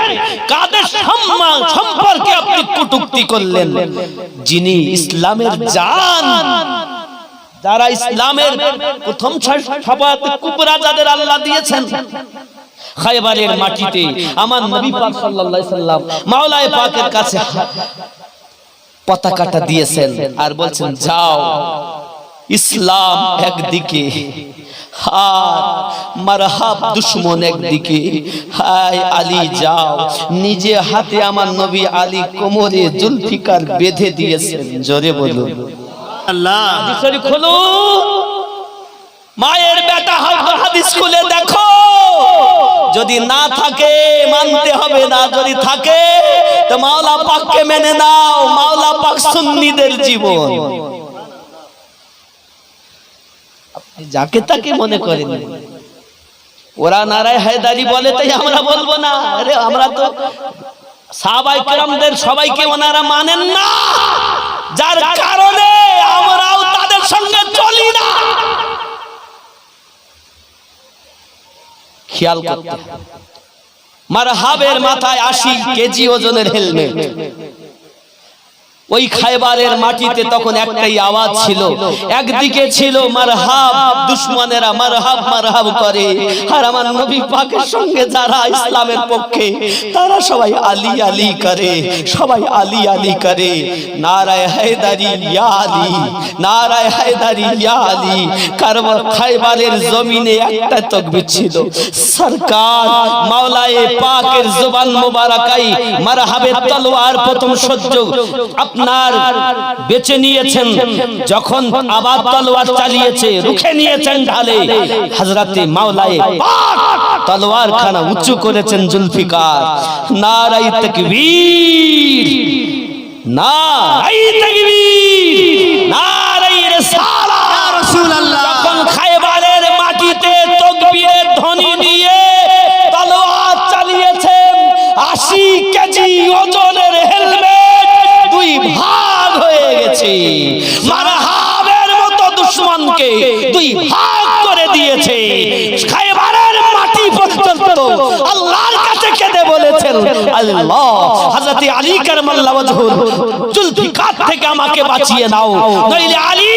কাদের সম্পর্কে আপনি কটূক্তি করলেন? যিনি ইসলামের জান, যারা ইসলামের প্রথম শাফাত কুবরা যাদের আল্লাহ দিয়েছেন, খায়বারের মাটিতে আমার নবী পাক সাল্লাল্লাহু আলাইহি সাল্লাম মাওলায়ে পাকের কাছে পতাকাটা দিয়েছেন আর বলছেন যাও, ইসলাম একদিকে আর মারহাব দুশমন একদিকে। হায় আলী যাও। নিজে হাতে আমার নবী আলী কোমরে জুলফিকার বেঁধে দিয়েছেন। জোরে বলুন আল্লাহ। শরীফ খুলো, মায়ের বেটা হাদিস খুলে দেখো। যদি না থাকে মানতে হবে না, যদি থাকে তো মাওলা পাককে মেনে নাও। মাওলা পাক সুন্নিদের জীবন। আপনি যাকে তাকে মনে করেন, ওরা নারায়ে হায়দারি বলে তাই আমরা বলবো না? আরে আমরা তো সাহাবায়ে কেরামদের সবাইকে ওনারা মানেন না, যার কারণে আমরাও তাদের সঙ্গে চলি না। খেয়াল করতে, মারহাবের মাথায় 80 কেজি ওজনের হেলমেট। ওই খায়বারের মাটিতে তখন একটাই আওয়াজ ছিল, একদিকে ছিল মারহাব, দুশমনেরা মারহাব মারহাব করে, আর আমার নবী পাকের সঙ্গে যারা ইসলামের পক্ষে তারা সবাই আলী আলী করে, সবাই আলী আলী করে। নারায়ে হায়দারি ইয়া আলী, নারায়ে হায়দারি ইয়া আলী। খায়বারের জমিনে একটা তাকবীর ছিল, সরকার মাওলায়ে পাকের জবান মোবারকাই মারহাবের তলোয়ার প্রথম সহ্য আপনার বেঁচে নিয়েছেন। যখন আবার তলোয়ার চালিয়েছে, রুখে নিয়েছেন ঢালে, হযরতে মাওলায়ে পাক তলোয়ার খানা উঁচু করেছেন জুলফিকার। নারায়ে তাকবীর, নারায়ে তাকবীর, নারায়ে রিসালাত। ইয়া রাসূলুল্লাহ। যখন খায়বারের মাটিতে তাকবীরের ধ্বনি দিয়ে তলোয়ার চালিয়েছেন, 80 কেজি ওজনের হেলমেট দুই ভাগ হয়ে গেছে। মারহাবের মতো দুশমনকে দুই ভাগ করে দিয়েছে। খায়বারের মাটি পর্যন্ত আল্লাহর কাছে কেঁদে বলেছেন, আল্লাহ হযরত আলী কারামাল্লাহু ওয়াজহুর জুলফিকার থেকে আমাকে বাঁচিয়ে নাও, নইলে আলী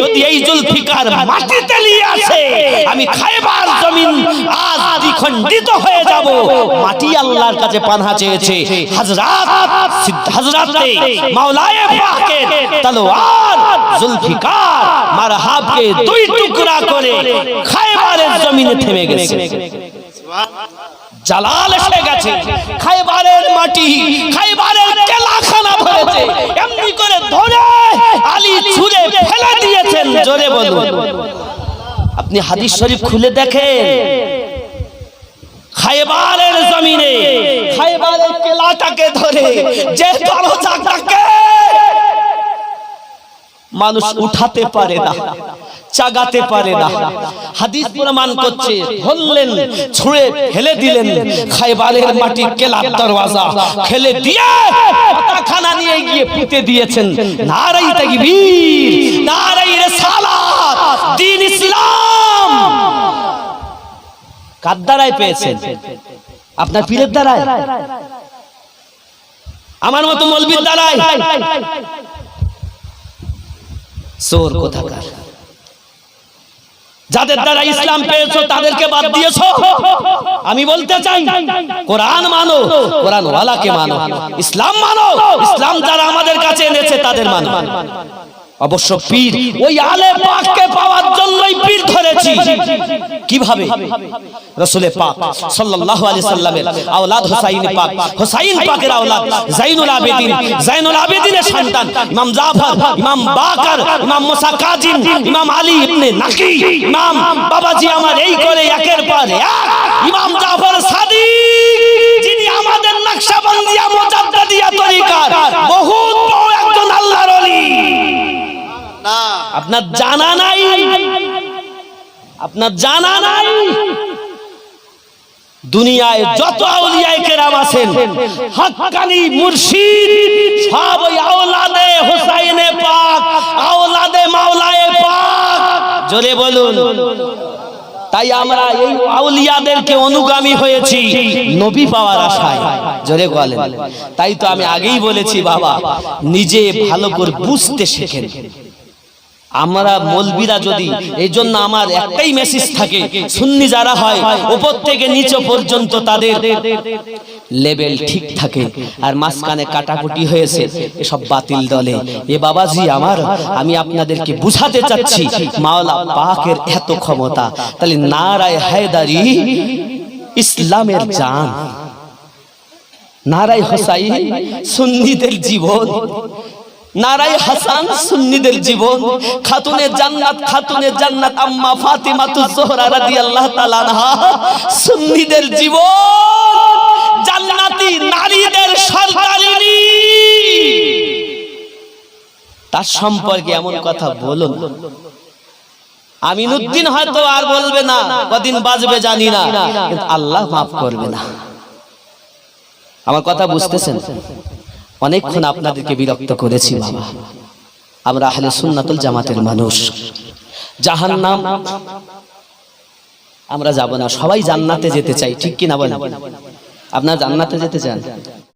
যদি এই জুলফিকার মাটিতে নিয়ে আসে আমি খায়বার জমিন আজ দ্বিখণ্ডিত হয়ে যাব। মাটি আল্লাহর কাছে পানাহ চেয়েছে। হযরতে মাওলায়ে পাকের তলোয়ার জুলফিকার মারহাবকে দুই টুকরা করে খায়বারের জমিনে থেমে গেছে। জালাল এসে গেছে। খায়বারের মাটি, খায়বারের কেলাখানা ভরেছে। এমনি করে ধরে আলী ছুঁড়ে ফেলে দিয়েছেন। জোরে বলুন। আপনি হাদিস শরীফ খুলে দেখেন, খায়বারের জমিনে খায়বারের কেলাটাকে ধরে যে দরজাটাকে মানুষ উঠাতে পারে না, চাগাতে পারে না, হাদিস প্রমাণ করছে, ধরলেন, ছুঁড়ে ফেলে দিলেন। খায়বারের মাটি কেলার দরওয়াজা ফেলে দিয়ে পতাকাখানা নিয়ে গিয়ে পুঁতে দিয়েছেন। নারায়ে তাকবীর, নারায়ে রিসালাত, দ্বীন ইসলাম। কার দ্বারায় পেয়েছেন? আপনার পীরের দ্বারায়? আমার মতো মৌলবীর দ্বারায়? চোর কোথাকার! যাদের দ্বারা ইসলাম পেয়েছো তাদেরকে বাদ দিয়েছো। আমি বলতে চাই, কোরআন মানো, কোরআন ওয়ালাকে মানো, ইসলাম মানো, ইসলাম যারা আমাদের কাছে এনেছে তাদের মানো। অবশ্য পীর ওই আলে পাককে পাওয়ার জন্যই পীর ধরেছি। কিভাবে? রাসূল পাক সাল্লাল্লাহু আলাইহি সাল্লামের আওলাদ হুসাইন পাক, হুসাইন পাকের আওলাদ জাইনুল আবেদিনের সন্তান ইমাম জাফর, ইমাম বাকর, ইমাম মুসা কাজিম, ইমাম আলী ইবনে নাকি, ইমাম বাবাজি আমার এই করে একের পর এক ইমাম জাফর সাদিক, যিনি আমাদের নকশবন্দিয়া মুজাদ্দিদিয়া তরিকার বহুত বড় একজন আল্লাহর ওলি। আপনার জানা নাই, আপনার জানা নাই দুনিয়ায় যত আউলিয়ায়ে কেরাম আছেন হক্কানি মুর্শিদ সব ওই আওলাদে হুসাইনে পাক, আওলাদে মাওলায়ে পাক। জোরে বলুন। তাই আমরা এই আউলিয়াদেরকে অনুগামী হয়েছি নবী পাওয়ার আশায়। জোরে বলেন। তাই তো আমি আগেই বলেছি বাবা, নিজে ভালো করে বুঝতে শেখেন। আমরা মৌলবীরা যদি, এই জন্য আমার একটাই মেসেজ থাকে, সুন্নি যারা হয় উপর থেকে নিচে পর্যন্ত তাদের লেভেল ঠিক থাকে, আর মাঝখানে কাটাকুটি হয়েছে এসব বাতিল দলে। এ বাবাজি আমার, আমি আপনাদেরকে বুঝাতে চাচ্ছি মাওলা পাকের এত ক্ষমতা। তাহলে নারায়ে হায়দারি ইসলামের জান, নারায়ে হুসাইন সুন্নিদের জীবন, নারায়ে হাসান সুন্নিদের জীবন, খাতুনে জান্নাত আম্মা ফাতিমাতুজ জোহরা রাদিয়াল্লাহু তাআলা আনহা সুন্নিদের জীবন, জান্নাতি নারীদের সরদারিনী। তার সম্পর্কে এমন কথা বলো না। আমিনুদ্দিন হয়তো আর বলবে না, কদিন বাজবে জানি না, কিন্তু আল্লাহ মাফ করবে না। আমার কথা বুঝতেছেন? অনেকক্ষণ আপনাদেরকে বিরক্ত করেছি বাবা। আমরা আহলে সুন্নাতুল জামাতের মানুষ। জাহান্নাম আমরা যাব না, সবাই জান্নাতে যেতে চাই, ঠিক কি না বলেন? আপনারা জান্নাতে যেতে চান?